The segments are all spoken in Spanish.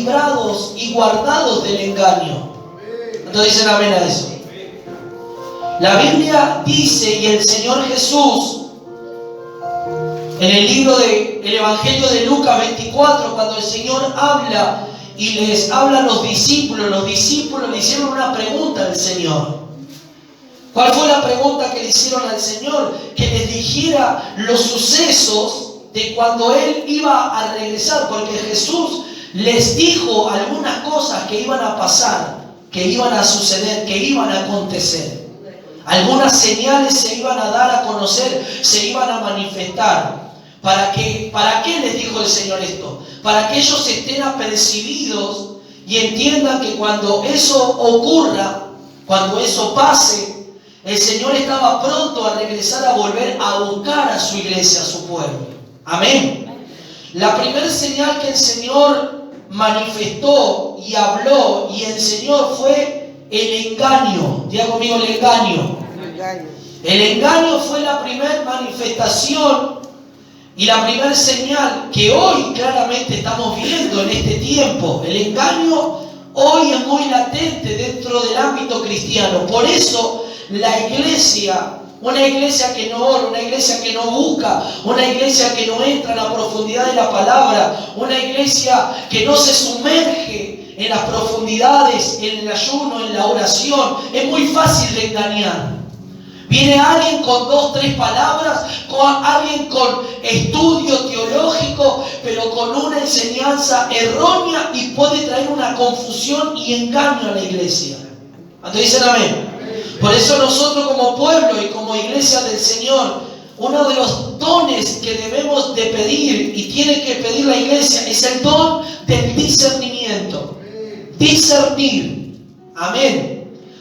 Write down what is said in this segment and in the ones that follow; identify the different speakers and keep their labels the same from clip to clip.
Speaker 1: librados y guardados del engaño. Entonces dicen amén a eso. La Biblia dice, y el Señor Jesús, en el libro del Evangelio de Lucas 24, cuando el Señor habla y les habla a los discípulos le hicieron una pregunta al Señor. ¿Cuál fue la pregunta que le hicieron al Señor? Que les dijera los sucesos de cuando Él iba a regresar, porque Jesús les dijo algunas cosas que iban a pasar, que iban a suceder, que iban a acontecer. Algunas señales se iban a dar a conocer, se iban a manifestar. ¿Para qué les dijo el Señor esto? Para que ellos estén apercibidos y entiendan que cuando eso ocurra, cuando eso pase, el Señor estaba pronto a regresar, a volver a buscar a su iglesia, a su pueblo. Amén. La primera señal que el Señor manifestó y habló y enseñó fue el engaño. Diga conmigo, el engaño. El engaño fue la primera manifestación y la primera señal que hoy claramente estamos viendo en este tiempo. El engaño hoy es muy latente dentro del ámbito cristiano. Por eso la iglesia, una iglesia que no ora, una iglesia que no busca, una iglesia que no entra en la profundidad de la palabra, una iglesia que no se sumerge en las profundidades, en el ayuno, en la oración, es muy fácil de engañar. Viene alguien con 2, 3 palabras, alguien con estudio teológico, pero con una enseñanza errónea y puede traer una confusión y engaño a la iglesia. ¿Cuántos dicen amén? Por eso nosotros como pueblo y como iglesia del Señor, uno de los dones que debemos de pedir y tiene que pedir la iglesia es el don del discernimiento. Discernir. Amén.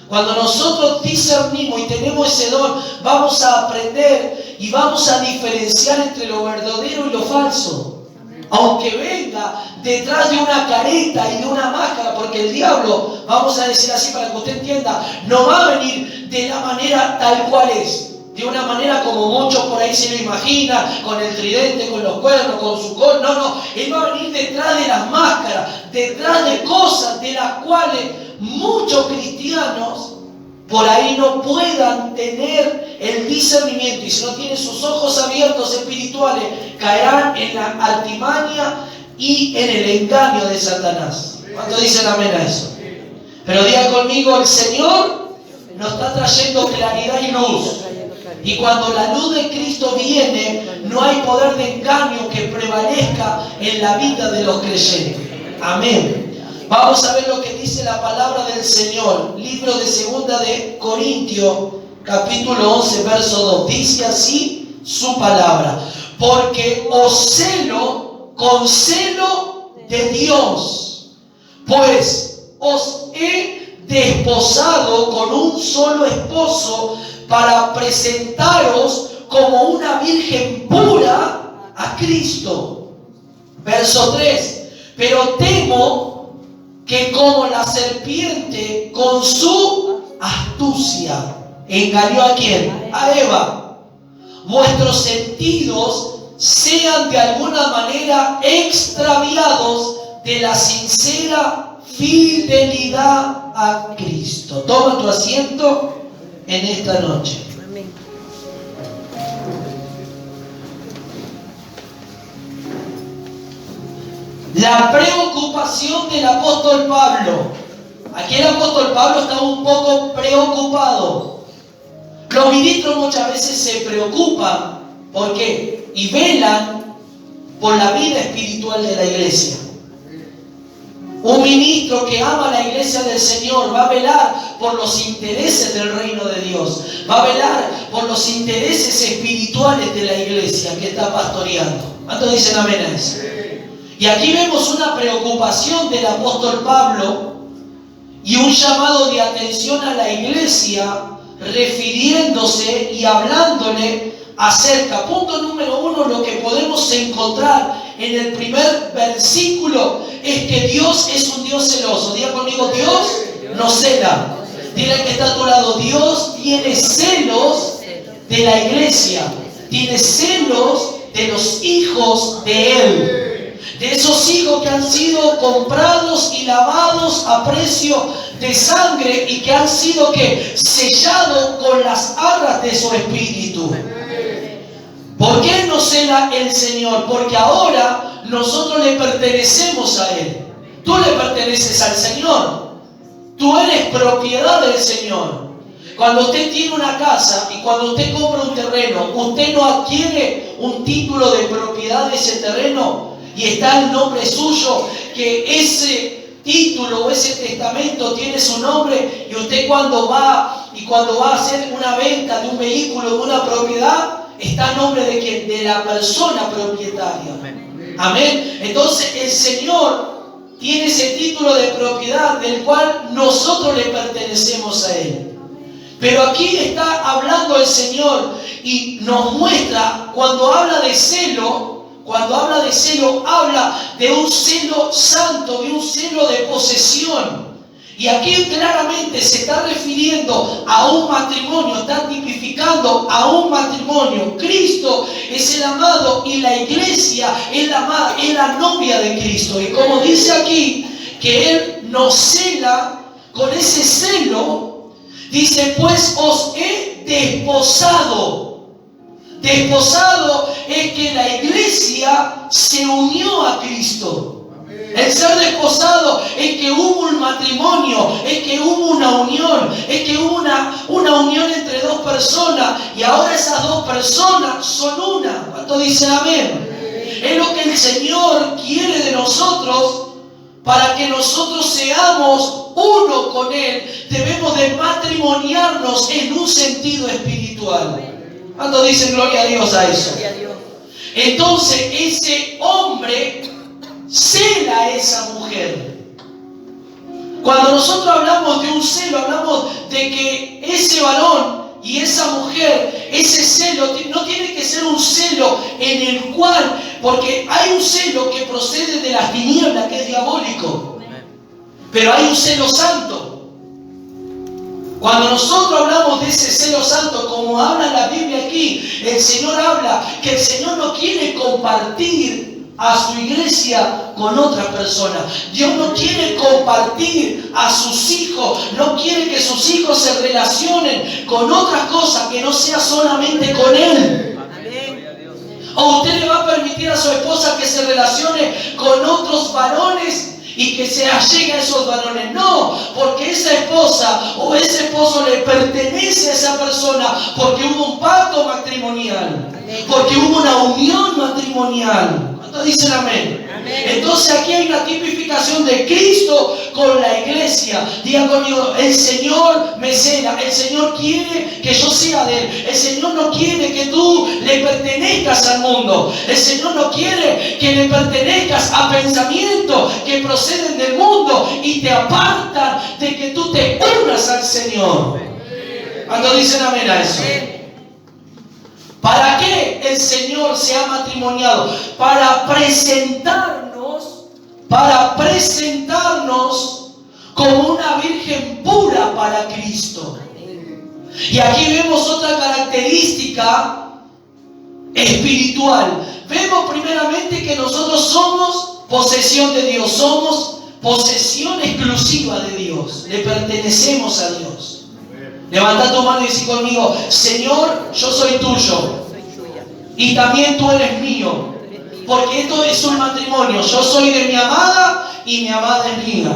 Speaker 1: Cuando nosotros discernimos y tenemos ese don, vamos a aprender y vamos a diferenciar entre lo verdadero y lo falso. Aunque venga detrás de una careta y de una máscara, porque el diablo, vamos a decir así para que usted entienda, no va a venir de la manera tal cual es. De una manera como muchos por ahí se lo imaginan, con el tridente, con los cuernos, con su col. No, Él va a venir detrás de las máscaras, detrás de cosas de las cuales muchos cristianos por ahí no puedan tener el discernimiento, y si no tienen sus ojos abiertos espirituales, caerán en la artimaña y en el engaño de Satanás. ¿Cuántos dicen amén a eso? Pero diga conmigo, el Señor nos está trayendo claridad y luz. Y cuando la luz de Cristo viene, no hay poder de engaño que prevalezca en la vida de los creyentes. Amén. Vamos a ver lo que dice la palabra del Señor. Libro de 2 de Corintios, capítulo 11, verso 2. Dice así su palabra. Porque os celo con celo de Dios, pues os he desposado con un solo esposo para presentaros como una virgen pura a Cristo. Verso 3. Pero temo que como la serpiente con su astucia engañó ¿a quién? A Eva. Vuestros sentidos sean de alguna manera extraviados de la sincera fidelidad a Cristo. Toma tu asiento en esta noche.
Speaker 2: Amén.
Speaker 1: La preocupación del apóstol Pablo. Aquí el apóstol Pablo estaba un poco preocupado. Los ministros muchas veces se preocupan. ¿Por qué? Y velan por la vida espiritual de la iglesia. Un ministro que ama la iglesia del Señor va a velar por los intereses del reino de Dios. Va a velar por los intereses espirituales de la iglesia que está pastoreando. ¿Cuántos dicen amén a eso? Y aquí vemos una preocupación del apóstol Pablo y un llamado de atención a la iglesia, refiriéndose y hablándole acerca. Punto número 1, lo que podemos encontrar en el primer versículo es que Dios es un Dios celoso. Diga conmigo, Dios no cela. Dile al que está a tu lado, Dios tiene celos de la iglesia, tiene celos de los hijos de Él. de esos hijos que han sido comprados y lavados a precio de sangre y que han sido sellados con las arras de su espíritu. ¿Por qué nos cela el Señor? Porque ahora nosotros le pertenecemos a Él. Tú le perteneces al Señor. Tú eres propiedad del Señor. Cuando usted tiene una casa y cuando usted compra un terreno, usted no adquiere un título de propiedad de ese terreno y está el nombre suyo, que ese título o ese testamento tiene su nombre, y usted cuando va a hacer una venta de un vehículo, de una propiedad, está a nombre de ¿quién? De la persona propietaria. Amén. Entonces el Señor tiene ese título de propiedad del cual nosotros le pertenecemos a Él. Pero aquí está hablando el Señor y nos muestra, cuando habla de celo, habla de un celo santo, de un celo de posesión. Y aquí claramente se está refiriendo a un matrimonio, está tipificando a un matrimonio. Cristo es el amado y la iglesia es la amada, es la novia de Cristo. Y como dice aquí, que Él nos cela con ese celo, dice, pues os he desposado. Desposado es que la iglesia se unió a Cristo. El ser desposado es que hubo un matrimonio, es que hubo una unión, es que hubo una unión entre dos personas y ahora esas dos personas son una. ¿Cuánto dicen amén? Es lo que el Señor quiere de nosotros. Para que nosotros seamos uno con Él, debemos de matrimoniarnos en un sentido espiritual. ¿Cuánto dicen gloria a Dios a eso? Entonces ese hombre cela a esa mujer. Cuando nosotros hablamos de un celo, hablamos de que ese varón y esa mujer, ese celo no tiene que ser un celo en el cual, porque hay un celo que procede de las tinieblas, que es diabólico, pero hay un celo santo. Cuando nosotros hablamos de ese celo santo, como habla la Biblia aquí, el Señor habla que el Señor no quiere compartir a su iglesia con otras personas. Dios no quiere compartir a sus hijos, no quiere que sus hijos se relacionen con otras cosas que no sea solamente con Él. O usted le va a permitir a su esposa que se relacione con otros varones y que se allegue a esos varones. No, porque esa esposa o ese esposo le pertenece a esa persona, porque hubo un pacto matrimonial, porque hubo una unión matrimonial. ¿Cuántos dicen amén? Amén? Entonces aquí hay una tipificación de Cristo con la iglesia. Diga conmigo, el Señor me cela, el Señor quiere que yo sea de Él. El Señor no quiere que tú le pertenezcas al mundo. El Señor no quiere que le pertenezcas a pensamientos que proceden del mundo y te apartan de que tú te unas al Señor. ¿Cuántos dicen amén a eso? ¿Para qué el Señor se ha matrimoniado? Para presentarnos como una virgen pura para Cristo. Y aquí vemos otra característica espiritual. Vemos primeramente que nosotros somos posesión de Dios, somos posesión exclusiva de Dios, le pertenecemos a Dios. Levanta tu mano y dice conmigo, Señor, yo soy tuyo y también tú eres mío, porque esto es un matrimonio. Yo soy de mi amada y mi amada es mía.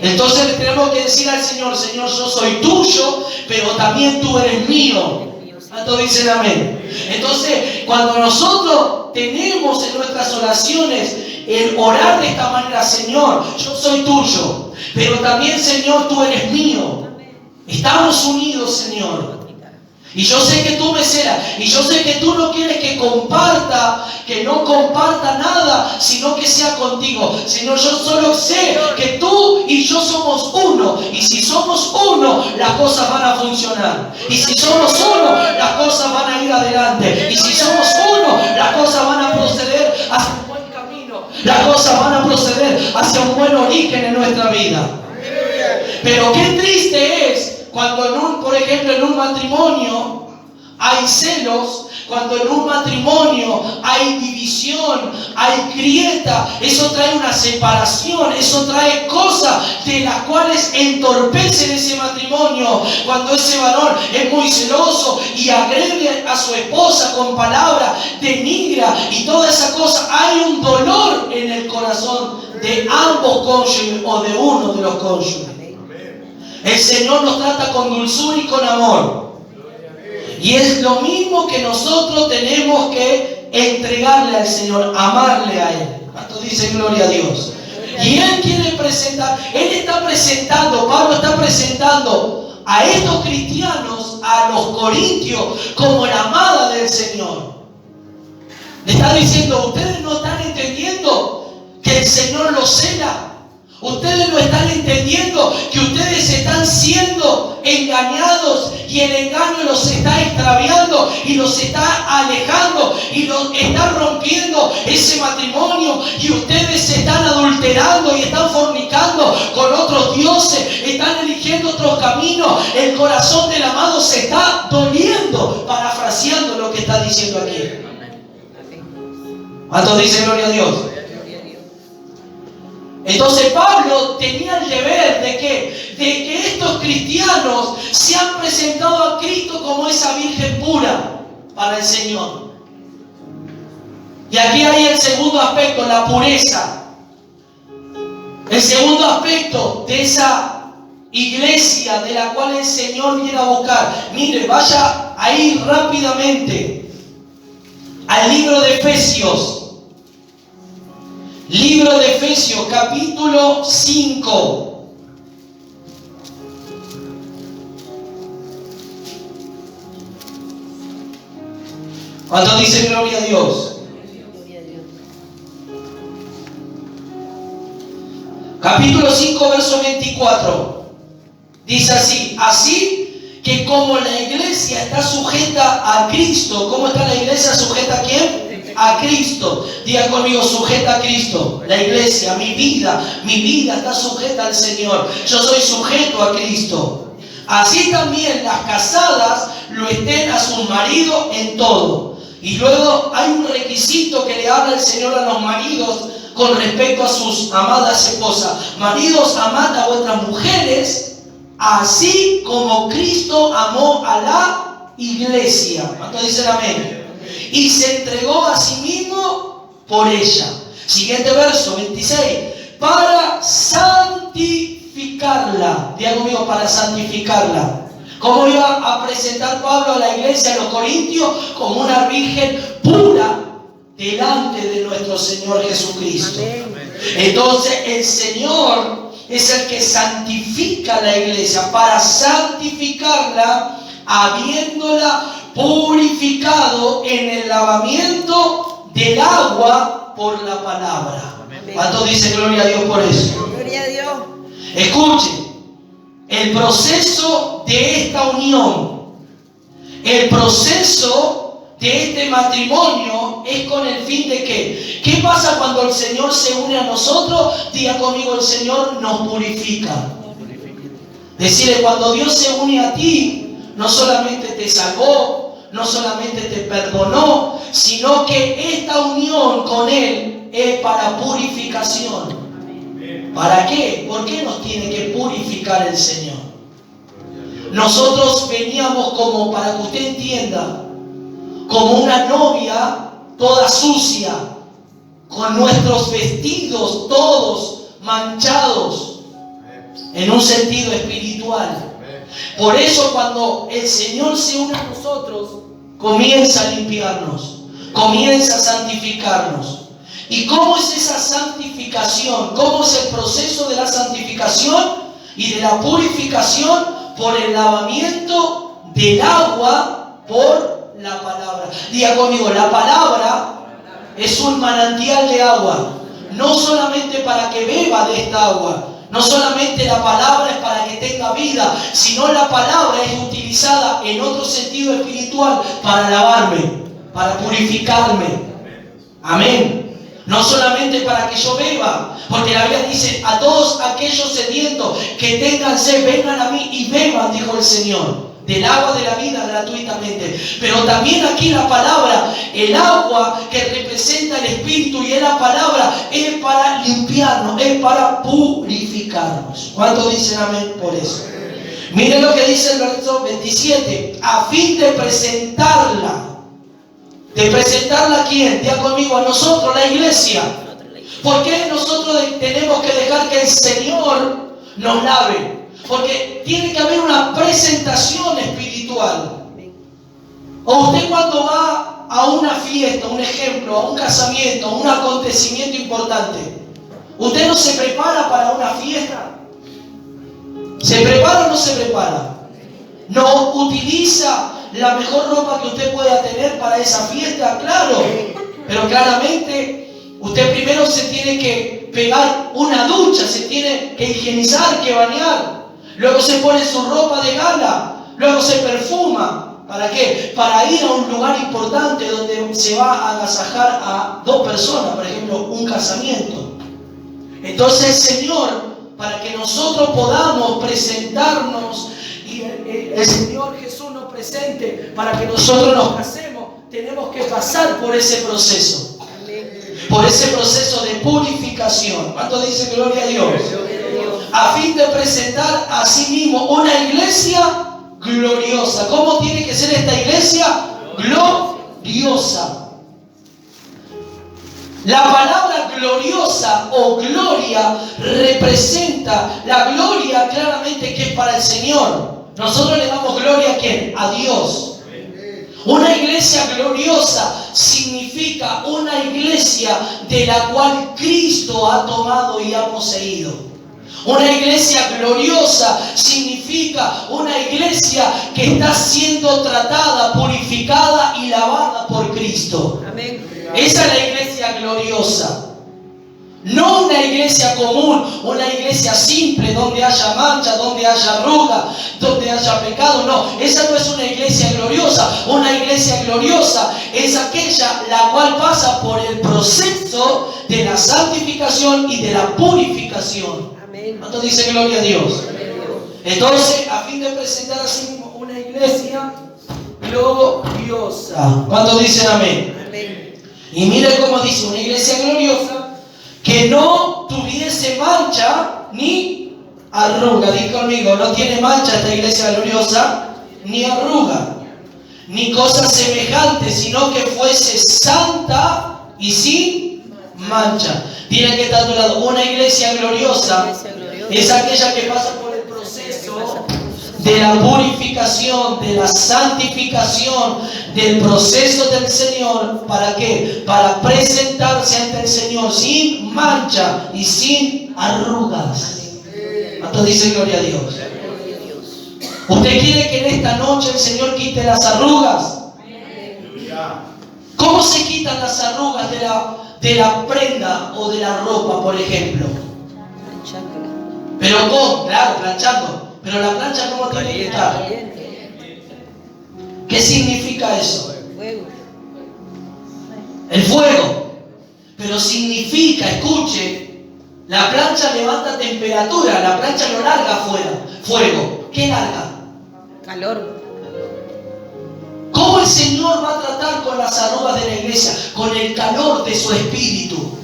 Speaker 1: Entonces tenemos que decir al Señor, Señor, yo soy tuyo, pero también tú eres mío. ¿Cuántos dicen amén? Entonces, cuando nosotros tenemos en nuestras oraciones el orar de esta manera, Señor, yo soy tuyo, pero también, Señor, tú eres mío. Estamos unidos, Señor. Y yo sé que tú me celas. Y yo sé que tú no quieres que no comparta nada, sino que sea contigo. Señor, yo solo sé que tú y yo somos uno. Y si somos uno, las cosas van a funcionar. Y si somos uno, las cosas van a ir adelante. Y si somos uno, las cosas van a proceder hacia un buen camino. Las cosas van a proceder hacia un buen origen en nuestra vida. Pero qué triste es cuando por ejemplo en un matrimonio hay celos, Cuando en un matrimonio hay división, hay grieta, eso trae una separación, eso trae cosas de las cuales entorpecen ese matrimonio. Cuando ese varón es muy celoso y agrede a su esposa con palabras, denigra y toda esa cosa, hay un dolor en el corazón de ambos cónyuges o de uno de los cónyuges. El Señor nos trata con dulzura y con amor. Y es lo mismo que nosotros tenemos que entregarle al Señor, amarle a Él. ¿Cuánto dice gloria a Dios? Y Él quiere presentar, Pablo está presentando a estos cristianos, a los corintios, como la amada del Señor. Le está diciendo, ustedes no están entendiendo que el Señor los cela. Ustedes no están entendiendo que ustedes están siendo engañados y el engaño los está extraviando y los está alejando y los está rompiendo ese matrimonio, y ustedes se están adulterando y están fornicando con otros dioses, están eligiendo otros caminos. El corazón del amado se está doliendo, parafraseando lo que está diciendo aquí. ¿Cuántos dicen gloria a Dios? Entonces Pablo tenía el deber de que estos cristianos se han presentado a Cristo como esa virgen pura para el Señor. Y aquí hay el segundo aspecto, la pureza. El segundo aspecto de esa iglesia de la cual el Señor viene a buscar. Mire, vaya ahí rápidamente al libro de Efesios. Libro de Efesios, capítulo 5. ¿Cuánto dice gloria a Dios? Capítulo 5, verso 24. Dice así: así que como la iglesia está sujeta a Cristo. ¿Cómo está la iglesia sujeta a quién? A Cristo. Diga conmigo, sujeta a Cristo. La iglesia, mi vida está sujeta al Señor. Yo soy sujeto a Cristo. Así también las casadas lo estén a sus maridos en todo. Y luego hay un requisito que le habla el Señor a los maridos con respecto a sus amadas esposas. Maridos, amad a vuestras mujeres, así como Cristo amó a la iglesia. ¿Cuántos dicen amén? Y se entregó a sí mismo por ella. Siguiente verso, 26. Para santificarla. Diga conmigo, para santificarla. ¿Cómo iba a presentar Pablo a la iglesia, a los corintios? Como una virgen pura delante de nuestro Señor Jesucristo. Entonces el Señor es el que santifica a la iglesia, para santificarla, habiéndola purificado en el lavamiento del agua por la palabra. ¿Cuántos dicen gloria a Dios por eso?
Speaker 2: Gloria a Dios.
Speaker 1: Escuchen, el proceso de esta unión, el proceso de este matrimonio es con el fin de que, ¿qué pasa cuando el Señor se une a nosotros? Diga conmigo, el Señor nos purifica. Decirle, cuando Dios se une a ti, no solamente te salvó, no solamente te perdonó, sino que esta unión con Él es para purificación. ¿Para qué? ¿Por qué nos tiene que purificar el Señor? Nosotros veníamos como, para que usted entienda, como una novia toda sucia, con nuestros vestidos todos manchados, en un sentido espiritual. Por eso cuando el Señor se une a nosotros, comienza a limpiarnos, comienza a santificarnos. ¿Y cómo es esa santificación? ¿Cómo es el proceso de la santificación y de la purificación? Por el lavamiento del agua por la palabra. Diga conmigo, la palabra es un manantial de agua, no solamente para que beba de esta agua. No solamente la palabra es para que tenga vida, sino la palabra es utilizada en otro sentido espiritual para lavarme, para purificarme. Amén. No solamente para que yo beba, porque la Biblia dice, a todos aquellos sedientos que tengan sed, vengan a mí y beban, dijo el Señor. del agua de la vida gratuitamente. Pero también aquí la palabra, el agua que representa el Espíritu y es la palabra, es para limpiarnos, es para purificarnos. ¿Cuántos dicen amén por eso? Miren lo que dice el verso 27. A fin de presentarla. ¿De presentarla a quién? Diga conmigo, a nosotros, la iglesia. ¿Por qué nosotros tenemos que dejar que el Señor nos lave? Porque tiene que haber una presentación espiritual. O usted cuando va a una fiesta, un ejemplo, a un casamiento, a un acontecimiento importante, ¿usted no se prepara para una fiesta? ¿Se prepara o no se prepara? ¿No utiliza la mejor ropa que usted pueda tener para esa fiesta? Claro, pero claramente usted primero se tiene que pegar una ducha, se tiene que higienizar, que bañar. Luego se pone su ropa de gala, luego se perfuma. ¿Para qué? Para ir a un lugar importante donde se va a agasajar a 2 personas, por ejemplo, un casamiento. Entonces el Señor, para que nosotros podamos presentarnos y el Señor Jesús nos presente, para que nosotros nos casemos, tenemos que pasar por ese proceso. Por ese proceso de purificación. ¿Cuánto dice gloria a Dios? A fin de presentar a sí mismo una iglesia gloriosa. ¿Cómo tiene que ser esta iglesia? Gloriosa. La palabra gloriosa o gloria representa la gloria claramente que es para el Señor. Nosotros le damos gloria a ¿quién? A Dios. Una iglesia gloriosa significa una iglesia de la cual Cristo ha tomado y ha poseído. Una iglesia gloriosa significa una iglesia que está siendo tratada, purificada y lavada por Cristo. Amén. Esa es la iglesia gloriosa. No una iglesia común, una iglesia simple donde haya mancha, donde haya arruga, donde haya pecado. No, esa no es una iglesia gloriosa. Una iglesia gloriosa es aquella la cual pasa por el proceso de la santificación y de la purificación. ¿Cuánto dice gloria a Dios? Entonces, a fin de presentar así mismo una iglesia gloriosa. ¿Cuánto dicen amén? Y miren cómo dice, una iglesia gloriosa que no tuviese mancha ni arruga. Diga conmigo, no tiene mancha esta iglesia gloriosa, ni arruga, ni cosa semejante, sino que fuese santa y sin mancha. Tiene que estar a tu lado. Una iglesia gloriosa es aquella que pasa por el proceso de la purificación, de la santificación, del proceso del Señor. ¿Para qué? Para presentarse ante el Señor sin mancha y sin arrugas. ¿Cuánto dice gloria a Dios? ¿Usted quiere que en esta noche el Señor quite las arrugas? ¿Cómo se quitan las arrugas de la prenda o de la ropa, por ejemplo? Pero ¿cómo? Claro, planchando. Pero la plancha, ¿cómo tiene que estar? ¿Qué significa eso? El fuego. Pero significa, escuche, la plancha levanta temperatura, la plancha lo larga afuera. Fuego. ¿Qué larga?
Speaker 2: Calor.
Speaker 1: ¿Cómo el Señor va a tratar con las arrugas de la iglesia? Con el calor de su espíritu.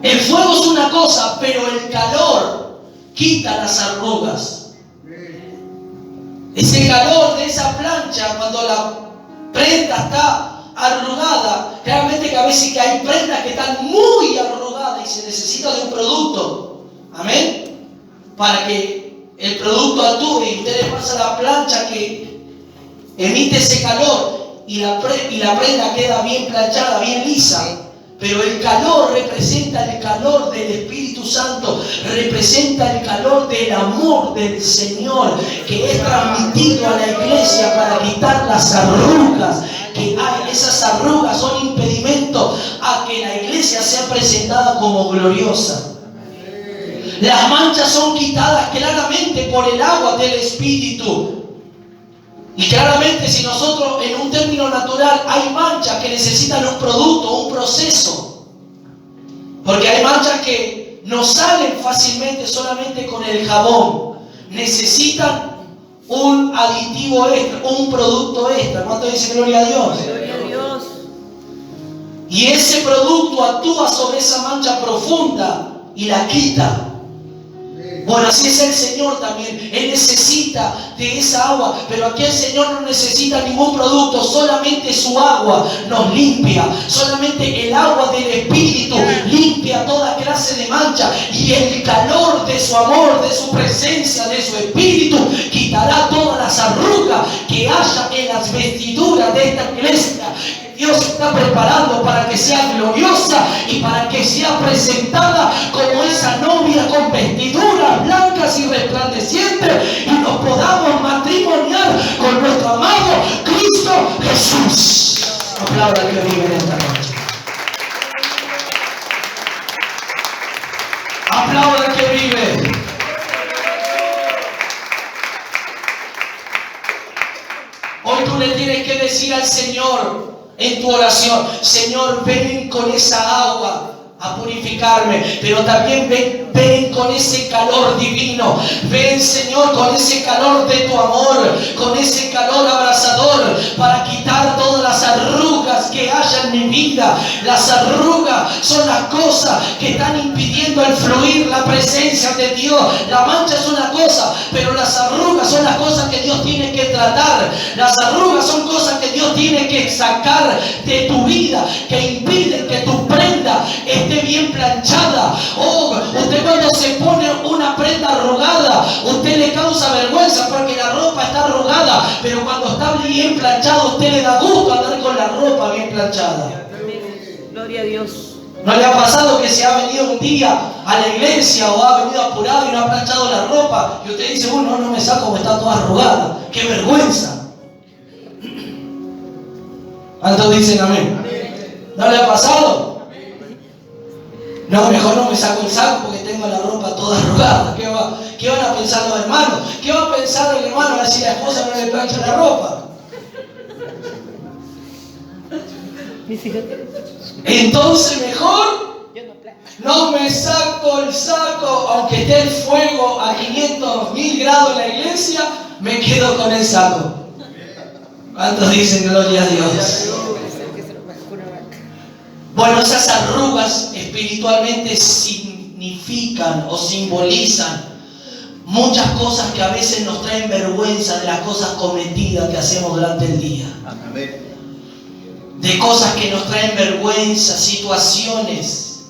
Speaker 1: El fuego es una cosa, pero el calor quita las arrugas. Ese calor de esa plancha, cuando la prenda está arrugada, claramente que a veces que hay prendas que están muy arrugadas y se necesita de un producto. Amén. Para que el producto actúe y usted le pasa la plancha que emite ese calor y la prenda queda bien planchada, bien lisa. Pero el calor representa el calor del Espíritu Santo, representa el calor del amor del Señor que es transmitido a la iglesia para quitar las arrugas que hay. Esas arrugas son impedimento a que la iglesia sea presentada como gloriosa. Las manchas son quitadas claramente por el agua del Espíritu. Y claramente si nosotros en un término natural hay manchas que necesitan un producto, un proceso. Porque hay manchas que no salen fácilmente solamente con el jabón. Necesitan un aditivo extra, un producto extra. ¿Cuánto dice gloria a Dios?
Speaker 2: Gloria a Dios.
Speaker 1: Y ese producto actúa sobre esa mancha profunda y la quita. Bueno, así es el Señor también. Él necesita de esa agua, pero aquí el Señor no necesita ningún producto, solamente su agua nos limpia. Solamente el agua del Espíritu limpia toda clase de mancha, y el calor de su amor, de su presencia, de su Espíritu quitará todas las arrugas que haya en las vestiduras de esta iglesia. Dios está preparando para que sea gloriosa y para que sea presentada como esa novia con vestiduras blancas y resplandecientes, y nos podamos matrimoniar con nuestro amado Cristo Jesús. Aplauda al que vive en esta noche. Aplauda al que vive. Hoy tú le tienes que decir al Señor en tu oración: Señor, ven con esa agua a purificarme, pero también ven con ese calor divino. Ven, Señor, con ese calor de tu amor, con ese calor abrasador, para quitar todas las arrugas que haya en mi vida. Las arrugas son las cosas que están impidiendo el fluir la presencia de Dios. La mancha es una cosa, pero las arrugas son las cosas que Dios tiene que tratar. Las arrugas son cosas que Dios tiene que sacar de tu vida, que impiden que tu prenda esté bien planchada. Oh, usted cuando se pone una prenda arrugada, usted le causa vergüenza porque la ropa está arrugada, pero cuando está bien planchada, usted le da gusto andar con la ropa bien planchada.
Speaker 2: Gloria a Dios.
Speaker 1: ¿No le ha pasado que se ha venido un día a la iglesia o ha venido apurado y no ha planchado la ropa, y usted dice: no me saco porque está toda arrugada? ¡Qué vergüenza! ¿Cuántos dicen amén? ¿No le ha pasado? No, mejor no me saco el saco porque tengo la ropa toda arrugada. ¿Qué van a pensar los hermanos? ¿Qué va a pensar el hermano si la esposa no le plancha la ropa? Entonces mejor no me saco el saco, aunque esté el fuego a 500.000 grados en la iglesia, me quedo con el saco. ¿Cuántos dicen gloria a Dios? Bueno, esas arrugas espiritualmente significan o simbolizan muchas cosas que a veces nos traen vergüenza de las cosas cometidas que hacemos durante el día. De cosas que nos traen vergüenza, situaciones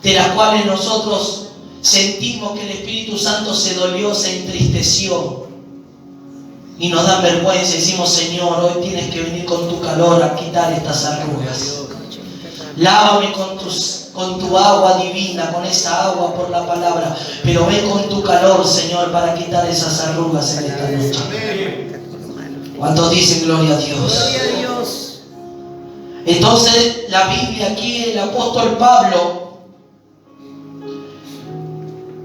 Speaker 1: de las cuales nosotros sentimos que el Espíritu Santo se dolió, se entristeció, y nos da vergüenza. Decimos: Señor, hoy tienes que venir con tu calor a quitar estas arrugas. Lávame con tu agua divina, con esa agua por la palabra, pero ven con tu calor, Señor, para quitar esas arrugas en esta noche. ¿Cuántos dicen gloria a Dios?
Speaker 2: Gloria a Dios.
Speaker 1: Entonces la Biblia aquí, el apóstol Pablo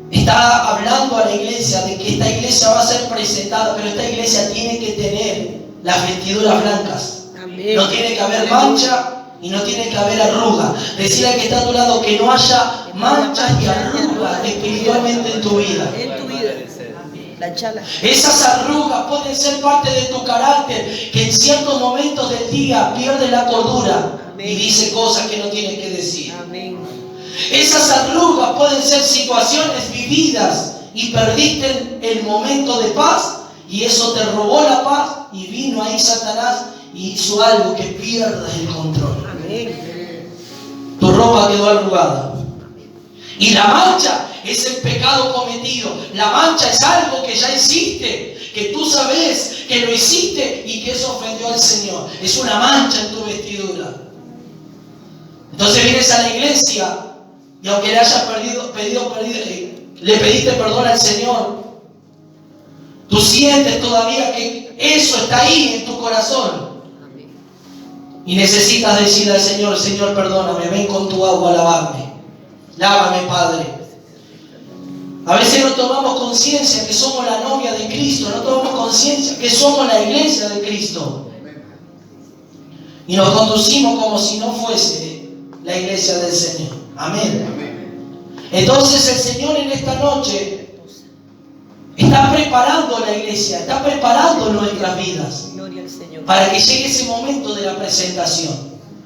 Speaker 1: está hablando a la iglesia de que esta iglesia va a ser presentada, pero esta iglesia tiene que tener las vestiduras blancas.
Speaker 2: Amén.
Speaker 1: No tiene que haber mancha y no tiene que haber arruga. Decirle al que está a tu lado que no haya manchas y arrugas espiritualmente en tu vida.
Speaker 2: En tu vida. La chala.
Speaker 1: Esas arrugas pueden ser parte de tu carácter, que en ciertos momentos del día pierde la cordura. Amén. Y dice cosas que no tiene que decir.
Speaker 2: Amén.
Speaker 1: Esas arrugas pueden ser situaciones vividas y perdiste el momento de paz, y eso te robó la paz, y vino ahí Satanás y hizo algo que pierdas el control.
Speaker 2: Amén.
Speaker 1: Tu ropa quedó arrugada. Y la mancha es el pecado cometido. La mancha es algo que ya hiciste, que tú sabes que lo hiciste y que eso ofendió al Señor. Es una mancha en tu vestidura. Entonces vienes a la iglesia y aunque le hayas le pediste perdón al Señor, tú sientes todavía que eso está ahí en tu corazón. Y necesitas decirle al Señor: Señor, perdóname, ven con tu agua a lavarme. Lávame, Padre. A veces no tomamos conciencia que somos la novia de Cristo, no tomamos conciencia que somos la iglesia de Cristo. Y nos conducimos como si no fuese la iglesia del Señor. Amén. Entonces el Señor en esta noche está está preparando la iglesia, está preparando nuestras vidas
Speaker 2: Gloria al Señor.
Speaker 1: para que llegue ese momento de la presentación.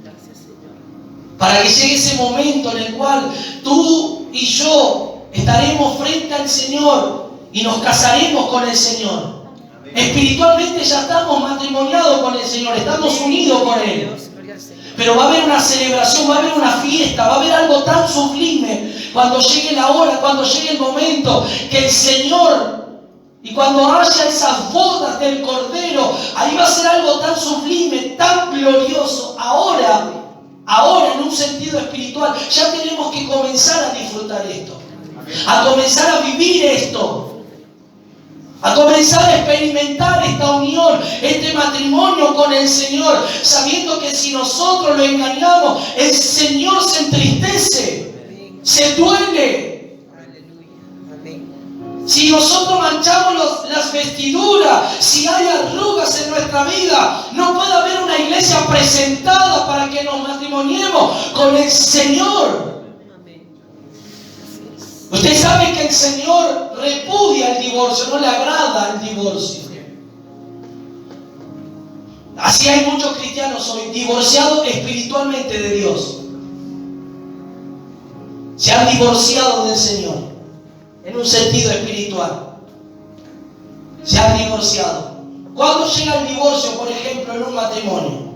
Speaker 2: Gracias, Señor.
Speaker 1: Para que llegue ese momento en el cual tú y yo estaremos frente al Señor y nos casaremos con el Señor. Espiritualmente ya estamos matrimoniados con el Señor, estamos unidos con Él.
Speaker 2: Dios, gloria al Señor.
Speaker 1: Pero va a haber una celebración, va a haber una fiesta, va a haber algo tan sublime cuando llegue la hora, cuando llegue el momento que el Señor, y cuando haya esas bodas del Cordero, ahí va a ser algo tan sublime, tan glorioso. Ahora en un sentido espiritual, ya tenemos que comenzar a disfrutar esto, a comenzar a vivir esto, a comenzar a experimentar esta unión, este matrimonio con el Señor, sabiendo que si nosotros lo engañamos, el Señor se entristece, se duele.
Speaker 2: Aleluya. Amén.
Speaker 1: Si nosotros manchamos las vestiduras, si hay arrugas en nuestra vida, no puede haber una iglesia presentada para que nos matrimoniemos con el Señor.
Speaker 2: Amén. Así es.
Speaker 1: Usted sabe que el Señor repudia el divorcio, no le agrada el divorcio. Así hay muchos cristianos hoy divorciados espiritualmente de Dios. Se han divorciado del Señor en un sentido espiritual. Se han divorciado. ¿Cuándo llega el divorcio, por ejemplo, en un matrimonio?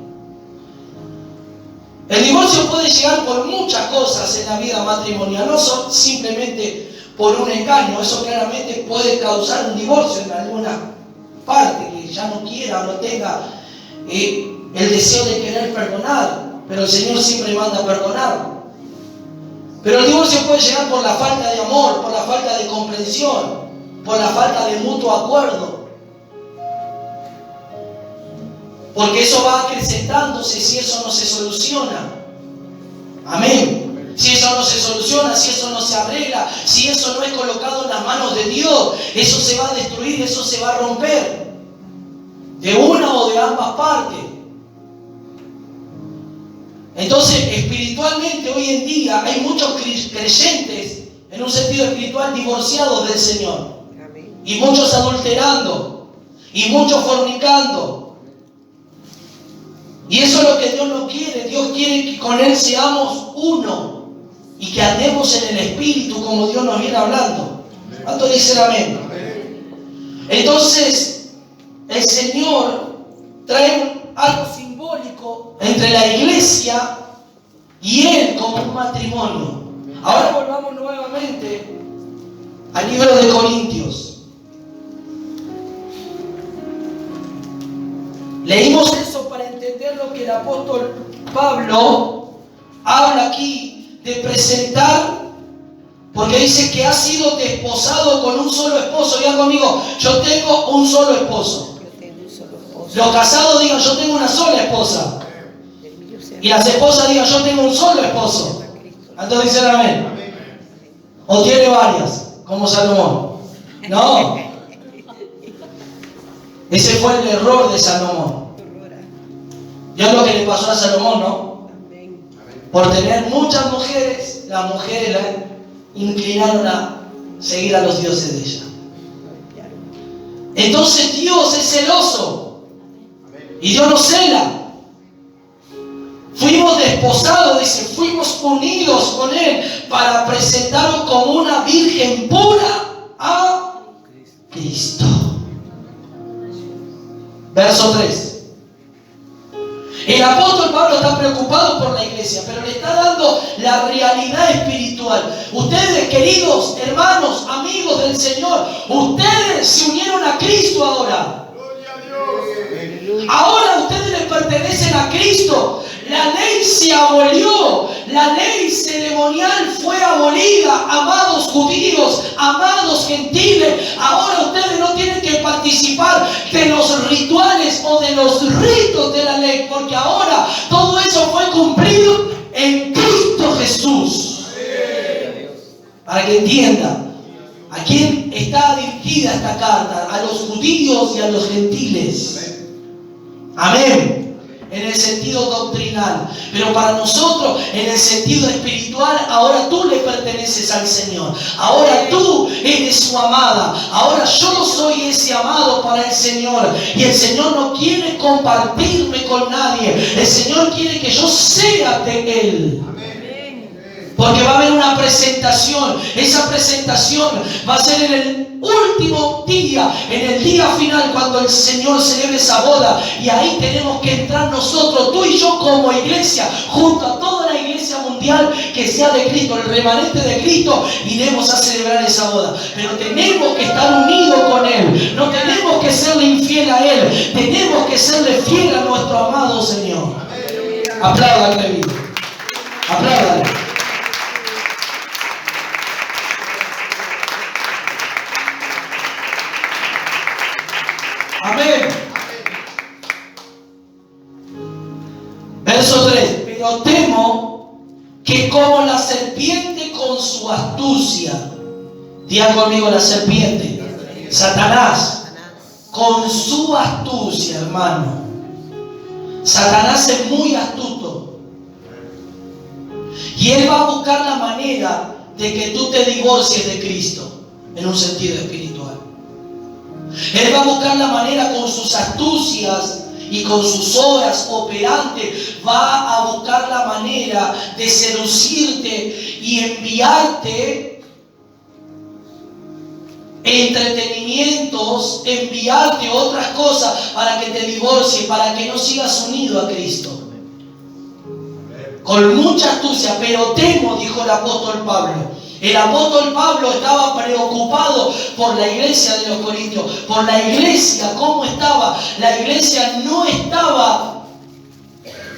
Speaker 1: El divorcio puede llegar por muchas cosas en la vida matrimonial, no simplemente por un engaño. Eso claramente puede causar un divorcio en alguna parte, que ya no quiera o no tenga el deseo de querer perdonar, pero el Señor siempre manda a perdonar. Pero el divorcio puede llegar por la falta de amor, por la falta de comprensión, por la falta de mutuo acuerdo. Porque eso va acrecentándose si eso no se soluciona. Amén. Si eso no se soluciona, si eso no se arregla, si eso no es colocado en las manos de Dios, eso se va a destruir, eso se va a romper. De una o de ambas partes. Entonces, espiritualmente hoy en día hay muchos creyentes, en un sentido espiritual, divorciados del Señor.
Speaker 2: Amén.
Speaker 1: Y muchos adulterando. Y muchos fornicando. Y eso es lo que Dios no quiere. Dios quiere que con Él seamos uno. Y que andemos en el Espíritu como Dios nos viene hablando. ¿Cuántos dicen amén? Entonces, el Señor trae algo simbólico entre la iglesia y Él como un matrimonio. Ahora volvamos nuevamente al libro de Corintios. Leímos eso para entender lo que el apóstol Pablo habla aquí de presentar, porque dice que ha sido desposado con un solo esposo. Digan conmigo, yo tengo un solo esposo.
Speaker 2: Yo tengo un solo esposo.
Speaker 1: Los casados digan, yo tengo una sola esposa.
Speaker 2: El mío sea
Speaker 1: Y las esposas digan, yo tengo un solo esposo.
Speaker 2: Cristo.
Speaker 1: ¿Cuántos dicen amén? ¿O tiene varias, como Salomón? No. Ese fue el error de Salomón.
Speaker 2: Aurora.
Speaker 1: Ya lo que le pasó a Salomón, ¿no?
Speaker 2: Amén.
Speaker 1: Por tener muchas mujeres, las mujeres la inclinaron a seguir a los dioses de ella.
Speaker 2: Claro.
Speaker 1: Entonces Dios es celoso. Y Dios nos cela. Fuimos desposados, dice, fuimos unidos con Él para presentarnos como una virgen pura a Cristo. Verso 3. El apóstol Pablo está preocupado por la iglesia, pero le está dando la realidad espiritual. Ustedes, queridos hermanos, amigos del Señor, ustedes se unieron a Cristo ahora.
Speaker 2: Aleluya.
Speaker 1: Ahora ustedes le pertenecen a Cristo. La ley se abolió. La ley ceremonial fue abolida. Amados judíos, amados gentiles, ahora ustedes no tienen que participar de los rituales o de los ritos de la ley, porque ahora todo eso fue cumplido en Cristo Jesús. Para que entiendan a quién está dirigida esta carta: a los judíos y a los gentiles. Amén. en el sentido doctrinal, pero para nosotros en el sentido espiritual, ahora tú le perteneces al Señor, ahora tú eres su amada, ahora yo soy ese amado para el Señor, y el Señor no quiere compartirme con nadie, el Señor quiere que yo sea de Él. Porque va a haber una presentación. Esa presentación va a ser en el último día, en el día final, cuando el Señor celebre esa boda. Y ahí tenemos que entrar nosotros, tú y yo como iglesia, junto a toda la iglesia mundial que sea de Cristo, el remanente de Cristo, iremos a celebrar esa boda. Pero tenemos que estar unidos con Él. No tenemos que serle infiel a Él. Tenemos que serle fiel a nuestro amado Señor. Apláudale, vida. Apláudale. Amén. Verso 3. Pero temo que como la serpiente con su astucia, diga conmigo la serpiente, Satanás, con su astucia, hermano. Satanás es muy astuto. Y él va a buscar la manera de que tú te divorcies de Cristo, en un sentido espiritual. Él va a buscar la manera con sus astucias y con sus obras operantes, va a buscar la manera de seducirte y enviarte entretenimientos, enviarte otras cosas para que te divorcies, para que no sigas unido a Cristo. Con mucha astucia, pero temo, dijo el apóstol Pablo. El apóstol Pablo estaba preocupado por la iglesia de los Corintios, por la iglesia, cómo estaba. La iglesia no estaba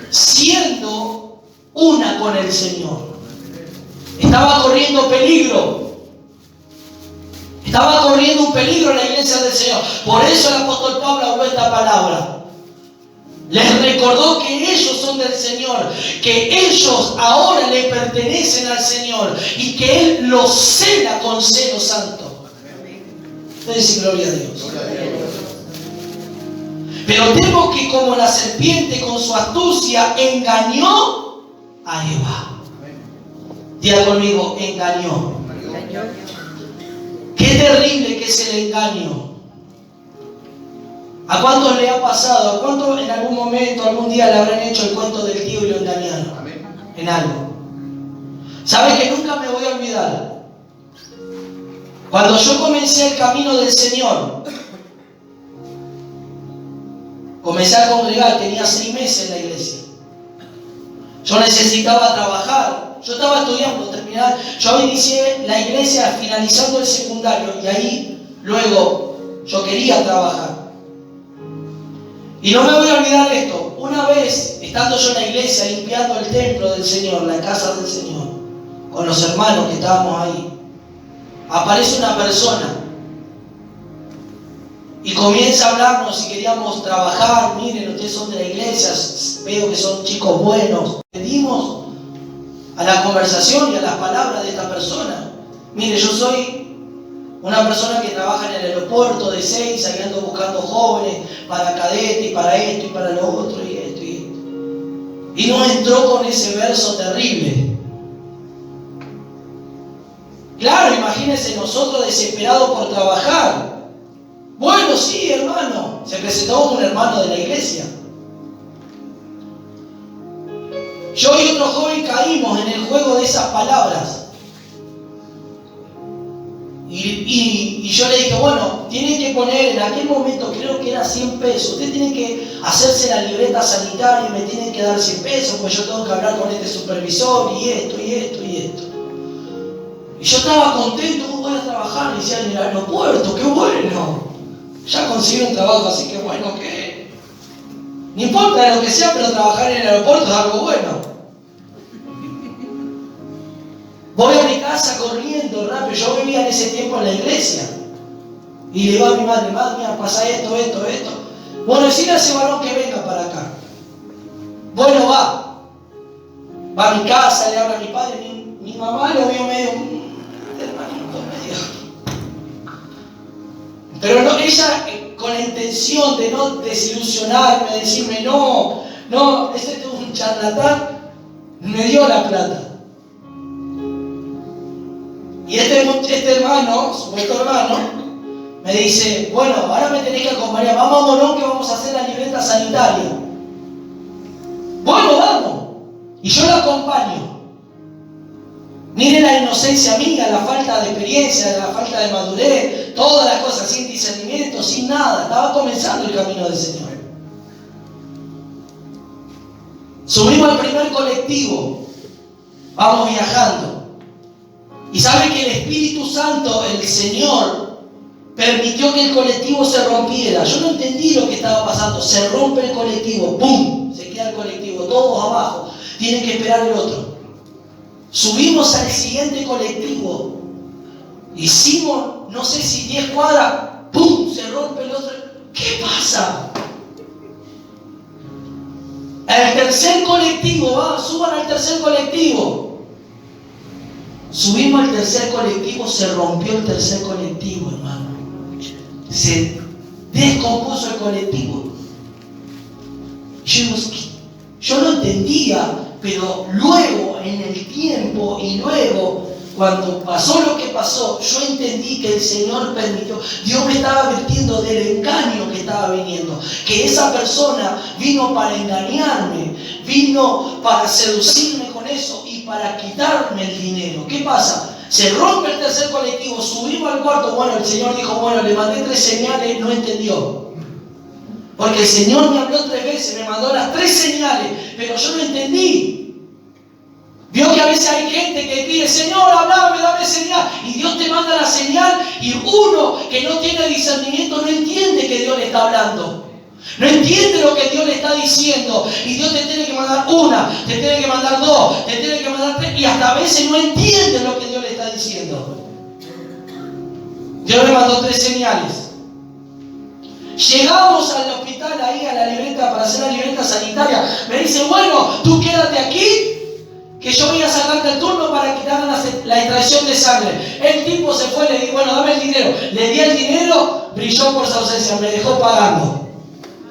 Speaker 1: siendo una con el Señor. Estaba corriendo peligro. Estaba corriendo un peligro la iglesia del Señor. Por eso el apóstol Pablo habló esta palabra. Les recordó que ellos son del Señor, que ellos ahora le pertenecen al Señor y que Él los cela con celo santo. Entonces, gloria a Dios. Pero temo que como la serpiente con su astucia engañó a Eva. Diga conmigo, engañó. Qué terrible que es el engaño. ¿A cuántos le ha pasado? ¿A cuántos en algún momento, algún día le habrán hecho el cuento del tío y lo engañaron? En algo. ¿Sabes que nunca me voy a olvidar? Cuando yo comencé el camino del Señor, comencé a congregar, tenía 6 meses en la iglesia. Yo necesitaba trabajar. Yo estaba estudiando, terminar. Yo inicié la iglesia finalizando el secundario y ahí luego yo quería trabajar. Y no me voy a olvidar de esto. Una vez, estando yo en la iglesia limpiando el templo del Señor, la casa del Señor, con los hermanos que estábamos ahí, aparece una persona y comienza a hablarnos si queríamos trabajar. Miren, ustedes son de la iglesia, veo que son chicos buenos. Pedimos a la conversación y a las palabras de esta persona. Mire, yo soy una persona que trabaja en el aeropuerto de Ezeiza y ando buscando jóvenes para cadete y para esto y para lo otro y esto y esto. Y nos entró con ese verso terrible. Claro, imagínense nosotros desesperados por trabajar. Bueno, sí, hermano. Se presentó como un hermano de la iglesia. Yo y otro joven caímos en el juego de esas palabras. Y yo le dije, bueno, tienen que poner, en aquel momento creo que era 100 pesos. Ustedes tienen que hacerse la libreta sanitaria y me tienen que dar 100 pesos, pues yo tengo que hablar con este supervisor y esto, y esto, y esto. Y yo estaba contento, voy a trabajar, y decía, en el aeropuerto, qué bueno. Ya conseguí un trabajo, así que bueno, que no importa lo que sea, pero trabajar en el aeropuerto es algo bueno. Voy a mi casa corriendo rápido. Yo vivía en ese tiempo en la iglesia. Y le digo a mi madre, mira, pasa esto. Bueno, decirle a ese varón que venga para acá. Bueno, va. Va a mi casa, le habla a mi padre. Mi mamá lo vio medio, hermanito, medio. Pero no, ella con la intención de no desilusionarme, de decirme, no, No, ese es un charlatán, me dio la plata. Y este hermano, supuesto hermano, me dice, bueno, ahora me tenés que acompañar, vamos a Morón que vamos a hacer la libreta sanitaria. Bueno, vamos. Y yo lo acompaño. Mire la inocencia mía, la falta de experiencia, la falta de madurez, todas las cosas sin discernimiento, sin nada. Estaba comenzando el camino del Señor. Subimos al primer colectivo, vamos viajando. Y sabe que el Espíritu Santo, el Señor, permitió que el colectivo se rompiera. Yo no entendí lo que estaba pasando. Se rompe el colectivo, ¡pum! Se queda el colectivo, todos abajo. Tienen que esperar el otro. Subimos al siguiente colectivo. Hicimos, no sé si 10 cuadras, ¡pum! Se rompe el otro. ¿Qué pasa? El tercer colectivo, suban al tercer colectivo. Subimos al tercer colectivo, se rompió el tercer colectivo, hermano. Se descompuso el colectivo. Yo no entendía, pero luego, en el tiempo, y luego, cuando pasó lo que pasó, yo entendí que el Señor permitió. Dios me estaba advirtiendo del engaño que estaba viniendo. Que esa persona vino para engañarme, vino para seducirme con eso y para quitarme el dinero. ¿Qué pasa? Se rompe el tercer colectivo, subimos al cuarto. Bueno, el Señor dijo, bueno, le mandé 3 señales, no entendió. Porque el Señor me habló 3 veces, me mandó las 3 señales, pero yo no entendí. Vio que a veces hay gente que pide, Señor, hablame, dame señal. Y Dios te manda la señal y uno que no tiene discernimiento no entiende que Dios le está hablando. No entiende lo que Dios le está diciendo. Y Dios te tiene que mandar 1, te tiene que mandar 2, te tiene que mandar 3. Y hasta a veces no entiende lo que Dios le está diciendo. Dios me mandó 3 señales. Llegamos al hospital ahí a la libreta para hacer la libreta sanitaria. Me dice, bueno, tú quédate aquí, que yo voy a sacarte el turno para quitar la extracción de sangre. El tipo se fue, le di, bueno, dame el dinero. Le di el dinero, brilló por su ausencia, me dejó pagando.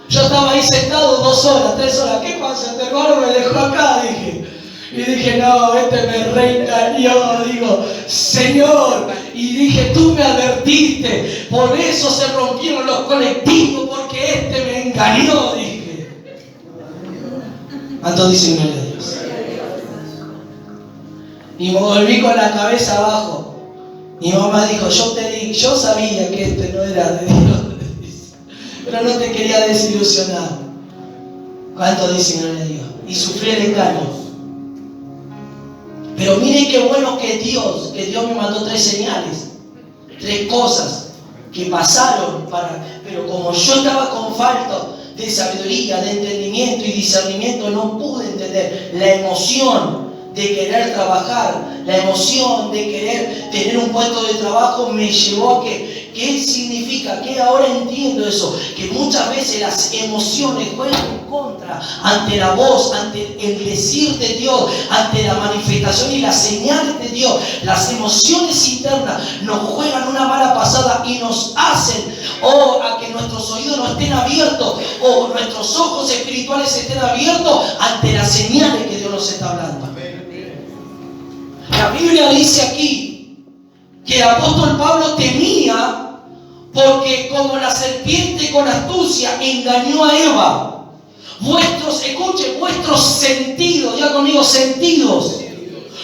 Speaker 1: Yo estaba ahí sentado 2 horas, 3 horas. ¿Qué pasa? Este hermano me dejó acá, dije. Y dije, no, me reengañó, digo, Señor. Y dije, tú me advertiste, por eso se rompieron los colectivos, porque me engañó, dije. ¿Cuánto dicen gloria a Dios? Y me volví con la cabeza abajo. Mi mamá dijo, yo sabía que no era de Dios, pero no te quería desilusionar. ¿Cuánto dicen gloria a Dios? Y sufrí el engaño. Pero miren qué bueno que Dios me mandó 3 señales, 3 cosas que pasaron pero como yo estaba con falta de sabiduría, de entendimiento y discernimiento, no pude entender la emoción de querer trabajar, la emoción de querer tener un puesto de trabajo me llevó a ¿qué significa? Que ahora entiendo eso, que muchas veces las emociones juegan en contra ante la voz, ante el decir de Dios, ante la manifestación y las señales de Dios. Las emociones internas nos juegan una mala pasada y nos hacen a que nuestros oídos no estén abiertos o nuestros ojos espirituales estén abiertos ante las señales que Dios nos está hablando. La Biblia dice aquí que el apóstol Pablo temía porque como la serpiente con astucia engañó a Eva. Vuestros sentidos, diga conmigo, sentidos.